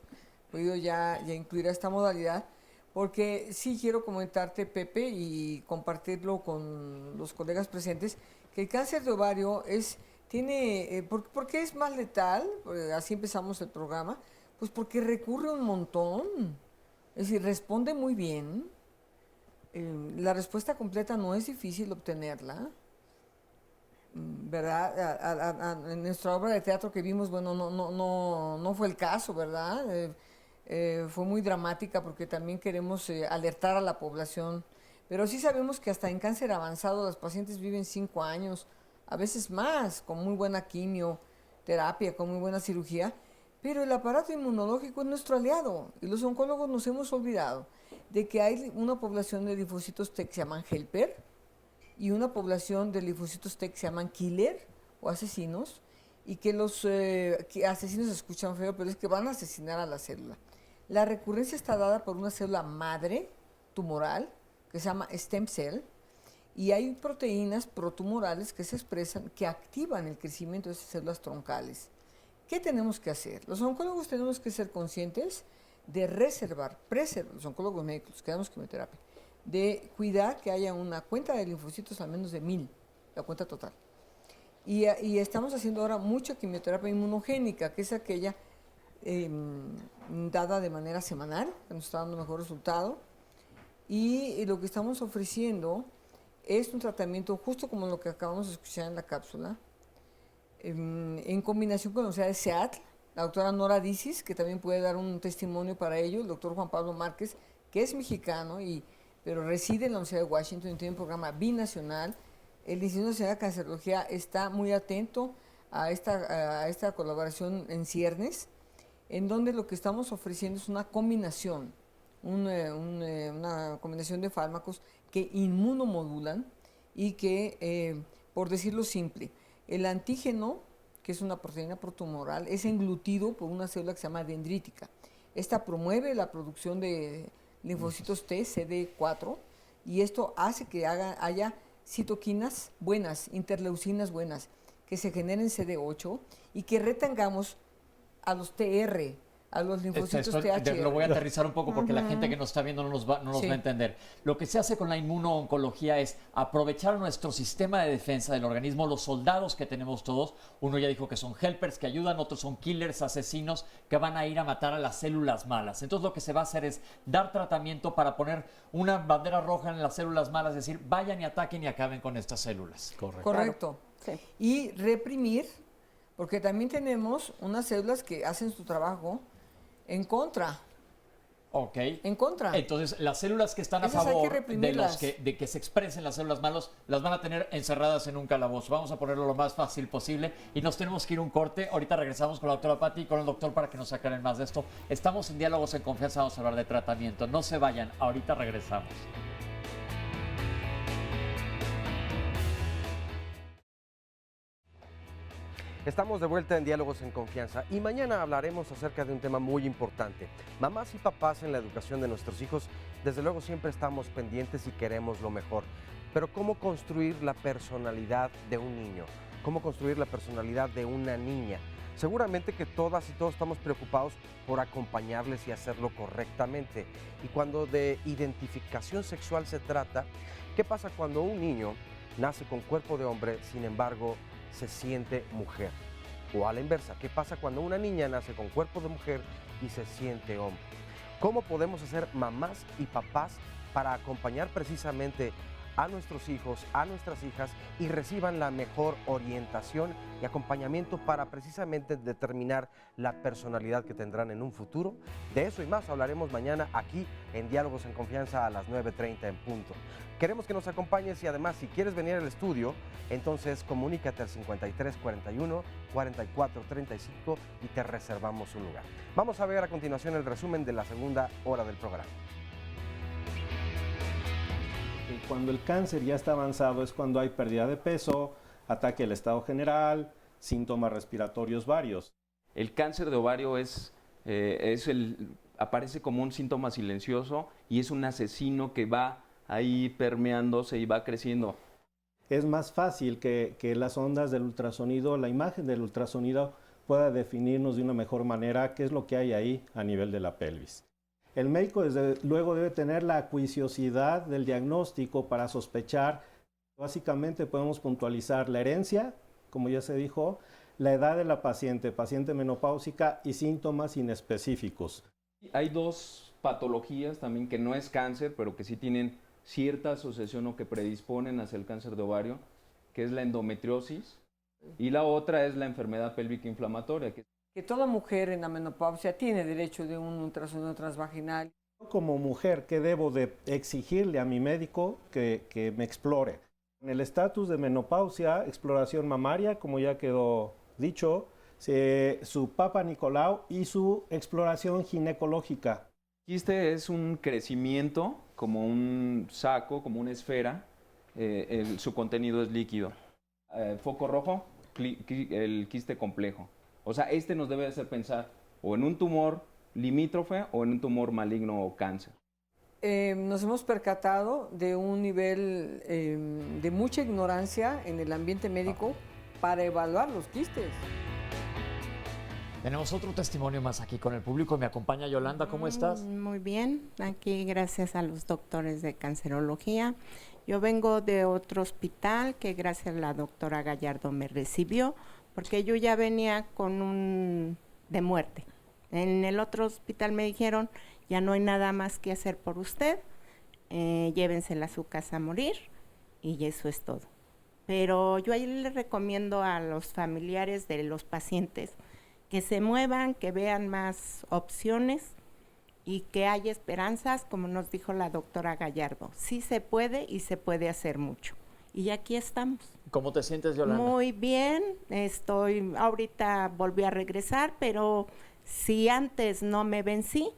podido ya incluir a esta modalidad, porque sí quiero comentarte, Pepe, y compartirlo con los colegas presentes, que el cáncer de ovario ¿por qué es más letal? Así empezamos el programa, pues porque recurre un montón, es decir, responde muy bien, la respuesta completa no es difícil obtenerla, ¿verdad? En nuestra obra de teatro que vimos, bueno, no fue el caso, ¿verdad? Fue muy dramática porque también queremos alertar a la población, pero sí sabemos que hasta en cáncer avanzado las pacientes viven 5 años, a veces más, con muy buena quimioterapia, con muy buena cirugía, pero el aparato inmunológico es nuestro aliado y los oncólogos nos hemos olvidado de que hay una población de linfocitos T que se llaman helper, y una población de linfocitos T que se llaman killer o asesinos, y que los asesinos se escuchan feo, pero es que van a asesinar a la célula. La recurrencia está dada por una célula madre tumoral que se llama stem cell, y hay proteínas protumorales que se expresan, que activan el crecimiento de esas células troncales. ¿Qué tenemos que hacer? Los oncólogos tenemos que ser conscientes de preservar, los oncólogos médicos que damos quimioterapia, de cuidar que haya una cuenta de linfocitos al menos de 1000, la cuenta total. Y estamos haciendo ahora mucha quimioterapia inmunogénica, que es aquella dada de manera semanal, que nos está dando mejor resultado. Y lo que estamos ofreciendo es un tratamiento justo como lo que acabamos de escuchar en la cápsula, en combinación con la Universidad de Seattle, la doctora Nora Dicis, que también puede dar un testimonio para ello, el doctor Juan Pablo Márquez, que es mexicano pero reside en la Universidad de Washington y tiene un programa binacional. El Instituto Nacional de Cancerología está muy atento a esta colaboración en ciernes, en donde lo que estamos ofreciendo es una combinación, una combinación de fármacos que inmunomodulan y que, por decirlo simple, el antígeno, que es una proteína protumoral, es englutido por una célula que se llama dendrítica. Esta promueve la producción de linfocitos T, CD4, y esto hace que haya citoquinas buenas, interleucinas buenas, que se generen CD8 y que retengamos a los TR, a los linfocitos THR. Lo voy a aterrizar un poco porque la gente que nos está viendo no nos va a entender. Lo que se hace con la inmunooncología es aprovechar nuestro sistema de defensa del organismo, los soldados que tenemos todos. Uno ya dijo que son helpers que ayudan, otros son killers, asesinos que van a ir a matar a las células malas. Entonces lo que se va a hacer es dar tratamiento para poner una bandera roja en las células malas, es decir, vayan y ataquen y acaben con estas células. Correcto. Sí. Y reprimir, porque también tenemos unas células que hacen su trabajo en contra. Ok. En contra. Entonces, las células que están a favor de que se expresen las células malas, las van a tener encerradas en un calabozo. Vamos a ponerlo lo más fácil posible y nos tenemos que ir a un corte. Ahorita regresamos con la doctora Patti y con el doctor para que nos aclaren más de esto. Estamos en Diálogos en Confianza, vamos a hablar de tratamiento. No se vayan, ahorita regresamos. Estamos de vuelta en Diálogos en Confianza y mañana hablaremos acerca de un tema muy importante. Mamás y papás en la educación de nuestros hijos, desde luego siempre estamos pendientes y queremos lo mejor. Pero ¿cómo construir la personalidad de un niño? ¿Cómo construir la personalidad de una niña? Seguramente que todas y todos estamos preocupados por acompañarles y hacerlo correctamente. Y cuando de identificación sexual se trata, ¿qué pasa cuando un niño nace con cuerpo de hombre, sin embargo, se siente mujer? O a la inversa, ¿qué pasa cuando una niña nace con cuerpo de mujer y se siente hombre? ¿Cómo podemos hacer mamás y papás para acompañar precisamente a nuestros hijos, a nuestras hijas y reciban la mejor orientación y acompañamiento para precisamente determinar la personalidad que tendrán en un futuro? De eso y más hablaremos mañana aquí en Diálogos en Confianza a las 9:30 en punto. Queremos que nos acompañes y además si quieres venir al estudio, entonces comunícate al 5341 4435 y te reservamos un lugar. Vamos a ver a continuación el resumen de la segunda hora del programa. Cuando el cáncer ya está avanzado es cuando hay pérdida de peso, ataque al estado general, síntomas respiratorios varios. El cáncer de ovario aparece como un síntoma silencioso y es un asesino que va ahí permeándose y va creciendo. Es más fácil que las ondas del ultrasonido, la imagen del ultrasonido pueda definirnos de una mejor manera qué es lo que hay ahí a nivel de la pelvis. El médico desde luego debe tener la acuiciosidad del diagnóstico para sospechar. Básicamente podemos puntualizar la herencia, como ya se dijo, la edad de la paciente menopáusica y síntomas inespecíficos. Hay dos patologías también que no es cáncer, pero que sí tienen cierta asociación o que predisponen hacia el cáncer de ovario, que es la endometriosis, y la otra es la enfermedad pélvica inflamatoria. Que toda mujer en la menopausia tiene derecho de un ultrasonido transvaginal. Como mujer, ¿qué debo de exigirle a mi médico que me explore? En el estatus de menopausia, exploración mamaria, como ya quedó dicho, su Papa Nicolau y su exploración ginecológica. Quiste es un crecimiento como un saco, como una esfera, su contenido es líquido. Foco rojo, el quiste complejo. O sea, nos debe hacer pensar o en un tumor limítrofe o en un tumor maligno o cáncer. Nos hemos percatado de un nivel de mucha ignorancia en el ambiente médico para evaluar los quistes. Tenemos otro testimonio más aquí con el público. Me acompaña Yolanda, ¿cómo estás? Muy bien, aquí gracias a los doctores de cancerología. Yo vengo de otro hospital que gracias a la doctora Gallardo me recibió, porque yo ya venía con de muerte. En el otro hospital me dijeron, ya no hay nada más que hacer por usted, llévensela a su casa a morir y eso es todo. Pero yo ahí le recomiendo a los familiares de los pacientes que se muevan, que vean más opciones y que haya esperanzas, como nos dijo la doctora Gallardo. Sí se puede y se puede hacer mucho. Y aquí estamos. ¿Cómo te sientes, Yolanda? Muy bien, ahorita volví a regresar, pero si antes no me vencí,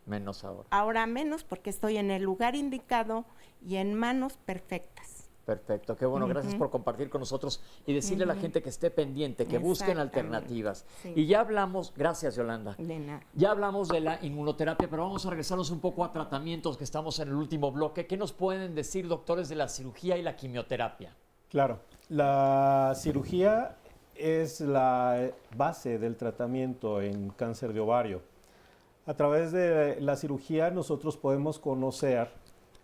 menos ahora. Ahora menos, porque estoy en el lugar indicado y en manos perfectas. Perfecto, qué bueno, gracias por compartir con nosotros y decirle a la gente que esté pendiente, que busquen alternativas. Sí. Y ya hablamos, gracias Yolanda, de nada. Ya hablamos de la inmunoterapia, pero vamos a regresarnos un poco a tratamientos que estamos en el último bloque. ¿Qué nos pueden decir, doctores, de la cirugía y la quimioterapia? Claro, la cirugía es la base del tratamiento en cáncer de ovario. A través de la cirugía nosotros podemos conocer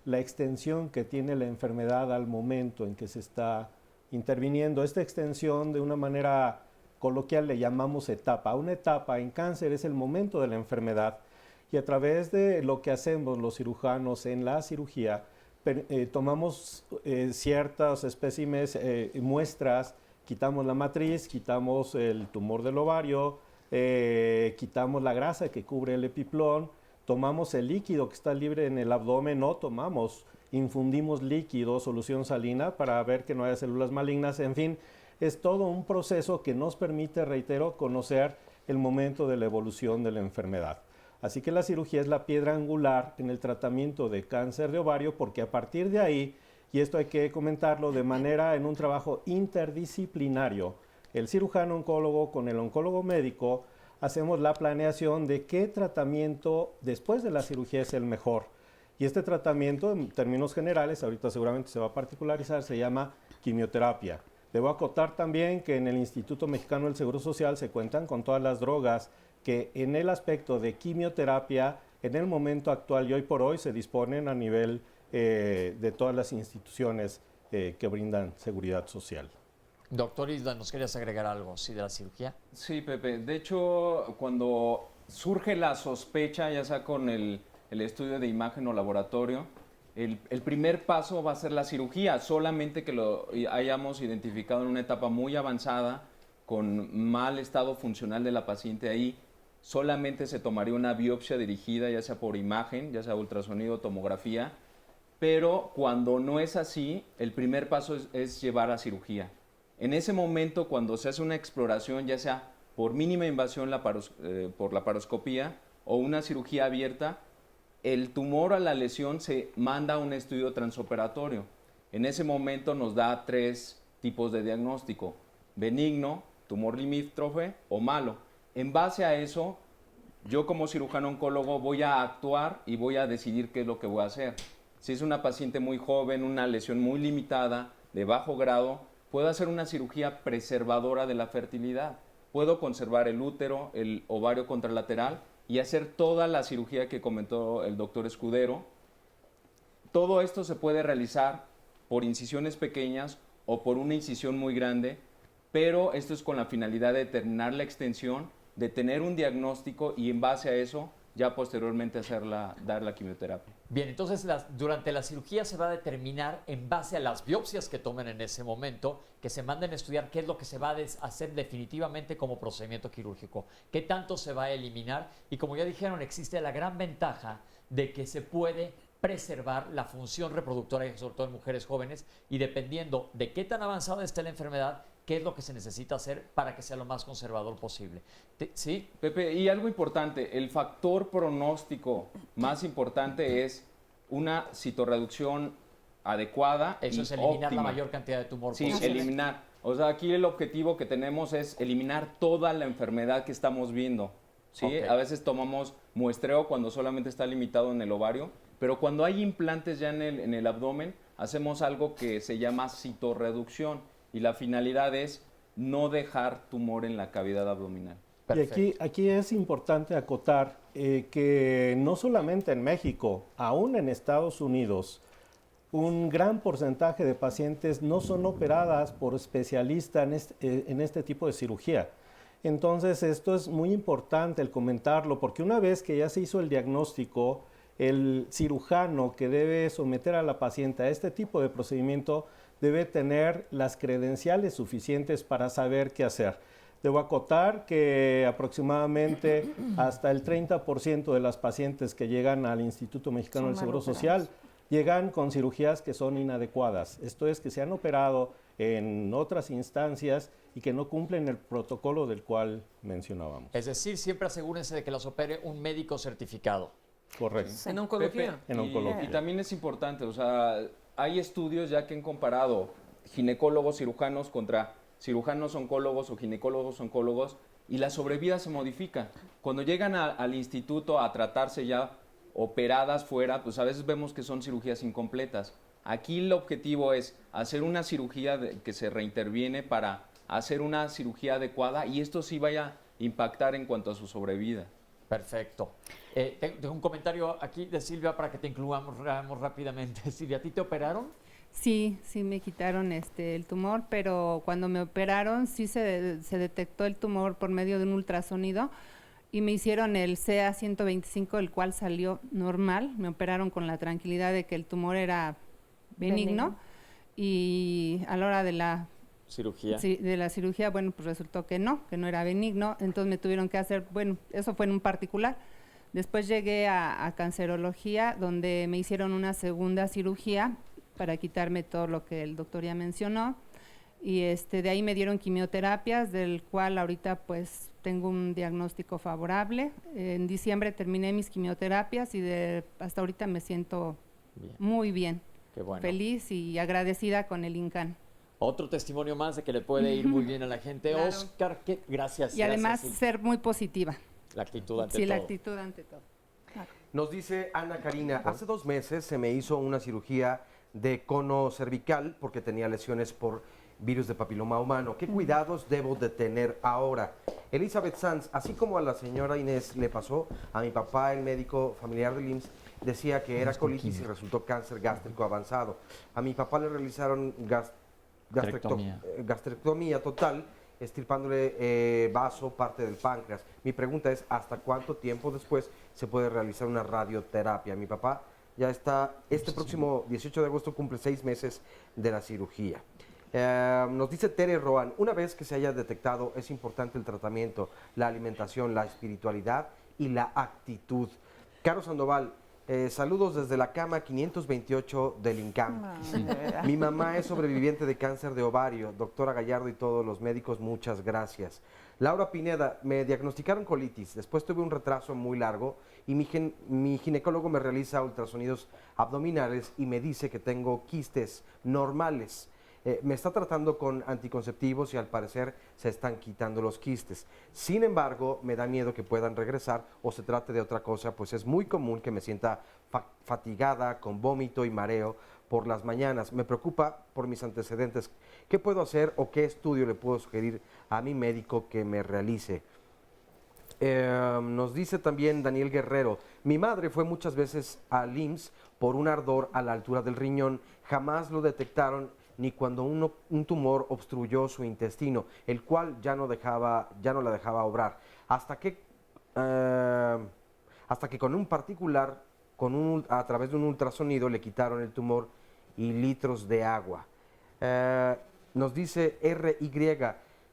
la extensión que tiene la enfermedad al momento en que se está interviniendo. Esta extensión, de una manera coloquial, le llamamos etapa. Una etapa en cáncer es el momento de la enfermedad y a través de lo que hacemos los cirujanos en la cirugía, tomamos ciertos espécimes, muestras, quitamos la matriz, quitamos el tumor del ovario, quitamos la grasa que cubre el epiplón, tomamos el líquido que está libre en el abdomen, infundimos líquido, solución salina, para ver que no haya células malignas. En fin, es todo un proceso que nos permite, reitero, conocer el momento de la evolución de la enfermedad. Así que la cirugía es la piedra angular en el tratamiento de cáncer de ovario, porque a partir de ahí, y esto hay que comentarlo de manera en un trabajo interdisciplinario, el cirujano oncólogo con el oncólogo médico, hacemos la planeación de qué tratamiento después de la cirugía es el mejor. Y este tratamiento, en términos generales, ahorita seguramente se va a particularizar, se llama quimioterapia. Debo acotar también que en el Instituto Mexicano del Seguro Social se cuentan con todas las drogas que en el aspecto de quimioterapia, en el momento actual y hoy por hoy, se disponen a nivel de todas las instituciones que brindan seguridad social. Doctor Isla, ¿nos querías agregar algo, sí, de la cirugía? Sí, Pepe. De hecho, cuando surge la sospecha, ya sea con el estudio de imagen o laboratorio, el primer paso va a ser la cirugía, solamente que lo hayamos identificado en una etapa muy avanzada, con mal estado funcional de la paciente ahí, solamente se tomaría una biopsia dirigida, ya sea por imagen, ya sea ultrasonido, tomografía, pero cuando no es así, el primer paso es llevar a cirugía. En ese momento, cuando se hace una exploración, ya sea por mínima invasión por la paroscopía o una cirugía abierta, el tumor a la lesión se manda a un estudio transoperatorio. En ese momento nos da 3 tipos de diagnóstico: benigno, tumor limítrofe o malo. En base a eso, yo como cirujano oncólogo voy a actuar y voy a decidir qué es lo que voy a hacer. Si es una paciente muy joven, una lesión muy limitada, de bajo grado, puedo hacer una cirugía preservadora de la fertilidad. Puedo conservar el útero, el ovario contralateral y hacer toda la cirugía que comentó el doctor Escudero. Todo esto se puede realizar por incisiones pequeñas o por una incisión muy grande, pero esto es con la finalidad de determinar la extensión, de tener un diagnóstico y en base a eso ya posteriormente dar la quimioterapia. Bien, entonces durante la cirugía se va a determinar en base a las biopsias que tomen en ese momento, que se manden a estudiar qué es lo que se va a hacer definitivamente como procedimiento quirúrgico, qué tanto se va a eliminar y como ya dijeron, existe la gran ventaja de que se puede preservar la función reproductora, sobre todo en mujeres jóvenes, y dependiendo de qué tan avanzada esté la enfermedad, qué es lo que se necesita hacer para que sea lo más conservador posible. ¿Sí? Pepe, y algo importante, el factor pronóstico más importante es una citorreducción adecuada. Eso y es eliminar óptima. la mayor cantidad de tumor Sí, posible. eliminar. O sea, aquí el objetivo que tenemos es eliminar toda la enfermedad que estamos viendo. ¿Sí? Ok. A veces tomamos muestreo cuando solamente está limitado en el ovario, pero cuando hay implantes ya en el abdomen, hacemos algo que se llama citorreducción. Y la finalidad es no dejar tumor en la cavidad abdominal. Y aquí es importante acotar que no solamente en México, aún en Estados Unidos, un gran porcentaje de pacientes no son operadas por especialistas en este tipo de cirugía. Entonces, esto es muy importante el comentarlo, porque una vez que ya se hizo el diagnóstico, el cirujano que debe someter a la paciente a este tipo de procedimiento debe tener las credenciales suficientes para saber qué hacer. Debo acotar que aproximadamente hasta el 30% de las pacientes que llegan al Instituto Mexicano del Seguro Social llegan con cirugías que son inadecuadas. Esto es, que se han operado en otras instancias y que no cumplen el protocolo del cual mencionábamos. Es decir, siempre asegúrense de que las opere un médico certificado. Correcto. ¿En oncología? Pepe, En oncología. Y también es importante, o sea, hay estudios ya que han comparado ginecólogos cirujanos contra cirujanos oncólogos o ginecólogos oncólogos y la sobrevida se modifica. Cuando llegan al instituto a tratarse ya operadas fuera, pues a veces vemos que son cirugías incompletas. Aquí el objetivo es hacer una cirugía que se reinterviene para hacer una cirugía adecuada y esto sí vaya a impactar en cuanto a su sobrevida. Perfecto. Tengo un comentario aquí de Silvia para que te incluamos rápidamente. Silvia, ¿a ti te operaron? Sí, sí me quitaron el tumor, pero cuando me operaron sí se detectó el tumor por medio de un ultrasonido y me hicieron el CA-125, el cual salió normal. Me operaron con la tranquilidad de que el tumor era benigno. Y a la hora de la cirugía. Sí, de la cirugía, bueno, pues resultó que no era benigno, entonces me tuvieron que hacer, bueno, eso fue en un particular. Después llegué a cancerología, donde me hicieron una segunda cirugía para quitarme todo lo que el doctor ya mencionó, y de ahí me dieron quimioterapias, del cual ahorita pues tengo un diagnóstico favorable. En diciembre terminé mis quimioterapias y hasta ahorita me siento muy bien. Qué bueno. Feliz y agradecida con el INCAN. Otro testimonio más de que le puede ir muy bien a la gente. Claro. Oscar, gracias. Y además gracias, ser muy positiva. La actitud ante Sí, todo. la actitud ante todo. Claro. Nos dice Ana Karina, hace 2 meses se me hizo una cirugía de cono cervical porque tenía lesiones por virus de papiloma humano. ¿Qué cuidados debo de tener ahora? Elizabeth Sanz, así como a la señora Inés le pasó, a mi papá, el médico familiar del IMSS, decía que era colitis y resultó cáncer gástrico avanzado. A mi papá le realizaron gastrectomía total, estirpándole vaso, parte del páncreas. Mi pregunta es, ¿hasta cuánto tiempo después se puede realizar una radioterapia? Mi papá ya está, próximo 18 de agosto cumple 6 meses de la cirugía. Nos dice Tere Roan, una vez que se haya detectado, es importante el tratamiento, la alimentación, la espiritualidad y la actitud. Caro Sandoval, saludos desde la cama 528 del INCAM. Mi mamá es sobreviviente de cáncer de ovario. Doctora Gallardo y todos los médicos, muchas gracias. Laura Pineda, me diagnosticaron colitis. Después tuve un retraso muy largo y mi ginecólogo me realiza ultrasonidos abdominales y me dice que tengo quistes normales. Me está tratando con anticonceptivos y al parecer se están quitando los quistes. Sin embargo, me da miedo que puedan regresar o se trate de otra cosa, pues es muy común que me sienta fatigada, con vómito y mareo por las mañanas. Me preocupa por mis antecedentes. ¿Qué puedo hacer o qué estudio le puedo sugerir a mi médico que me realice? Nos dice también Daniel Guerrero, mi madre fue muchas veces al IMSS por un ardor a la altura del riñón. Jamás lo detectaron ni cuando un tumor obstruyó su intestino, el cual ya no la dejaba obrar. Hasta que con un particular, a través de un ultrasonido, le quitaron el tumor y litros de agua. Nos dice RY,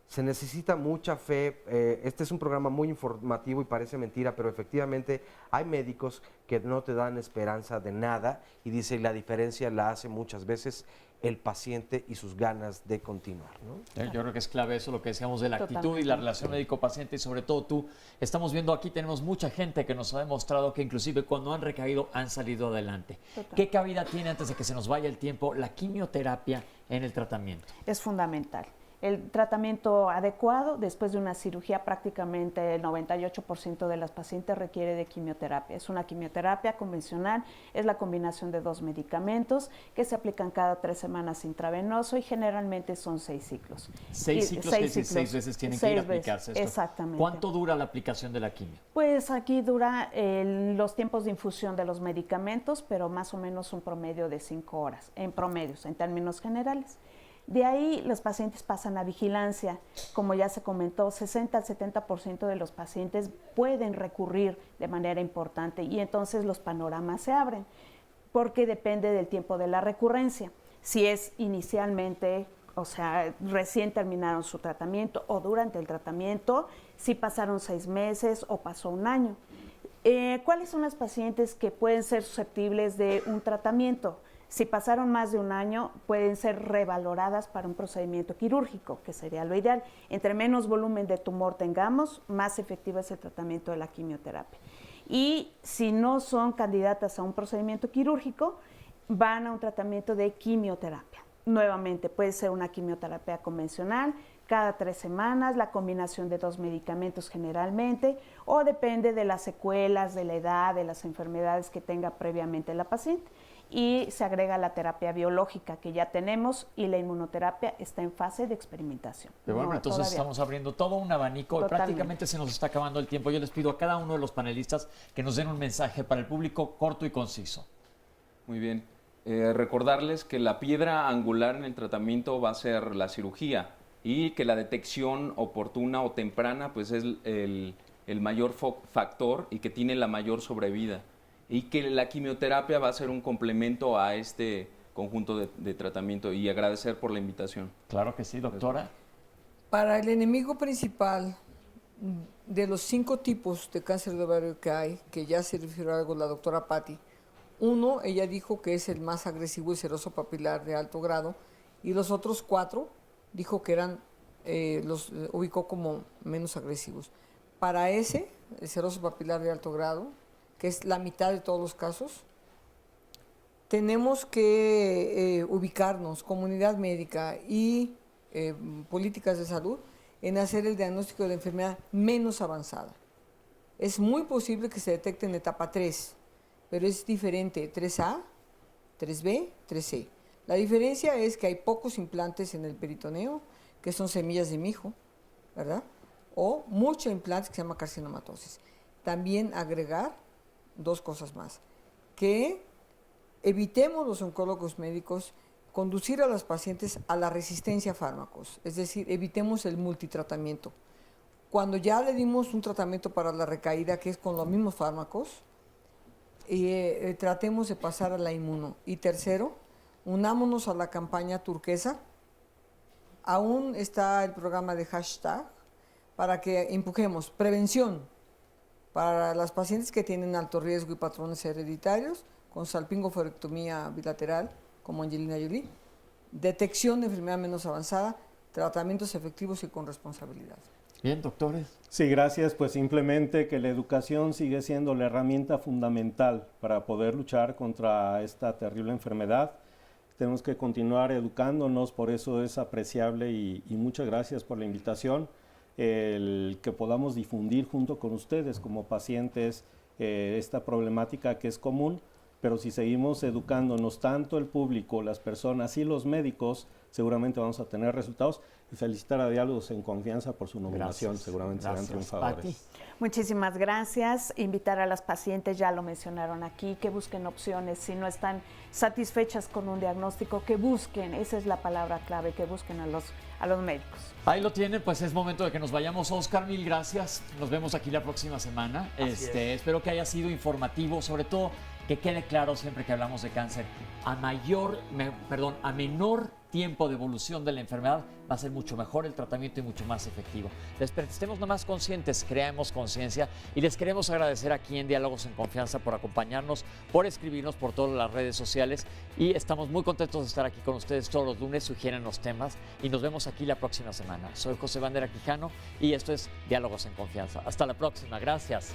se necesita mucha fe. Este es un programa muy informativo y parece mentira, pero efectivamente hay médicos que no te dan esperanza de nada y dice la diferencia la hace muchas veces el paciente y sus ganas de continuar, ¿no? Yo creo que es clave eso, lo que decíamos de la actitud y la relación médico-paciente y sobre todo tú. Estamos viendo aquí, tenemos mucha gente que nos ha demostrado que inclusive cuando han recaído han salido adelante. ¿Qué cabida tiene, antes de que se nos vaya el tiempo, la quimioterapia en el tratamiento? Es fundamental. El tratamiento adecuado después de una cirugía, prácticamente el 98% de las pacientes requiere de quimioterapia. Es una quimioterapia convencional, es la combinación de 2 medicamentos que se aplican cada 3 semanas intravenoso y generalmente son 6 ciclos. 6 ciclos, 6 veces tienen que ir a aplicarse esto. Exactamente. ¿Cuánto dura la aplicación de la quimio? Pues aquí dura los tiempos de infusión de los medicamentos, pero más o menos un promedio de 5 horas, en promedios, en términos generales. De ahí los pacientes pasan a vigilancia. Como ya se comentó, 60 al 70% de los pacientes pueden recurrir de manera importante y entonces los panoramas se abren, porque depende del tiempo de la recurrencia. Si es inicialmente, o sea, recién terminaron su tratamiento o durante el tratamiento, si pasaron 6 meses o pasó 1 año. ¿Cuáles son las pacientes que pueden ser susceptibles de un tratamiento? Si pasaron más de 1 año, pueden ser revaloradas para un procedimiento quirúrgico, que sería lo ideal. Entre menos volumen de tumor tengamos, más efectivo es el tratamiento de la quimioterapia. Y si no son candidatas a un procedimiento quirúrgico, van a un tratamiento de quimioterapia. Nuevamente, puede ser una quimioterapia convencional, cada 3 semanas, la combinación de 2 medicamentos generalmente, o depende de las secuelas, de la edad, de las enfermedades que tenga previamente la paciente. Y se agrega la terapia biológica que ya tenemos y la inmunoterapia está en fase de experimentación. Pero bueno, entonces todavía. Estamos abriendo todo un abanico. Totalmente. Prácticamente se nos está acabando el tiempo. Yo les pido a cada uno de los panelistas que nos den un mensaje para el público corto y conciso. Muy bien. Recordarles que la piedra angular en el tratamiento va a ser la cirugía y que la detección oportuna o temprana pues es el mayor factor y que tiene la mayor sobrevida. Y que la quimioterapia va a ser un complemento a este conjunto de tratamiento y agradecer por la invitación. Claro que sí, doctora. Para el enemigo principal de los 5 tipos de cáncer de ovario que hay, que ya se refirió a algo la doctora Patti, uno, ella dijo que es el más agresivo, el seroso papilar de alto grado, y los otros 4 dijo que eran, los ubicó como menos agresivos. Para ese, el seroso papilar de alto grado, que es la mitad de todos los casos, tenemos que ubicarnos, comunidad médica y políticas de salud, en hacer el diagnóstico de la enfermedad menos avanzada. Es muy posible que se detecte en etapa 3, pero es diferente 3A, 3B, 3C. La diferencia es que hay pocos implantes en el peritoneo, que son semillas de mijo, ¿verdad? O muchos implantes que se llama carcinomatosis. También agregar 2 cosas más, que evitemos los oncólogos médicos conducir a los pacientes a la resistencia a fármacos, es decir, evitemos el multitratamiento. Cuando ya le dimos un tratamiento para la recaída, que es con los mismos fármacos, tratemos de pasar a la inmuno. Y tercero, unámonos a la campaña turquesa. Aún está el programa de hashtag para que empujemos prevención para las pacientes que tienen alto riesgo y patrones hereditarios, con salpingoforectomía bilateral, como Angelina Jolie, detección de enfermedad menos avanzada, tratamientos efectivos y con responsabilidad. Bien, doctores. Sí, gracias. Pues simplemente que la educación sigue siendo la herramienta fundamental para poder luchar contra esta terrible enfermedad. Tenemos que continuar educándonos, por eso es apreciable y muchas gracias por la invitación. El que podamos difundir junto con ustedes como pacientes esta problemática que es común, pero si seguimos educándonos tanto el público, las personas y los médicos, seguramente vamos a tener resultados. Y felicitar a Diálogos en Confianza por su nominación, seguramente serán triunfadores. Muchísimas gracias. Invitar a las pacientes, ya lo mencionaron aquí, que busquen opciones. Si no están satisfechas con un diagnóstico, que busquen, esa es la palabra clave, que busquen a los médicos. Ahí lo tienen, pues es momento de que nos vayamos. Oscar, mil gracias. Nos vemos aquí la próxima semana. Espero que haya sido informativo, sobre todo que quede claro siempre que hablamos de cáncer, a menor tiempo de evolución de la enfermedad va a ser mucho mejor el tratamiento y mucho más efectivo. Estemos nomás conscientes, creamos conciencia y les queremos agradecer aquí en Diálogos en Confianza por acompañarnos, por escribirnos por todas las redes sociales y estamos muy contentos de estar aquí con ustedes todos los lunes, sugieren los temas y nos vemos aquí la próxima semana. Soy José Bandera Quijano y esto es Diálogos en Confianza. Hasta la próxima, gracias.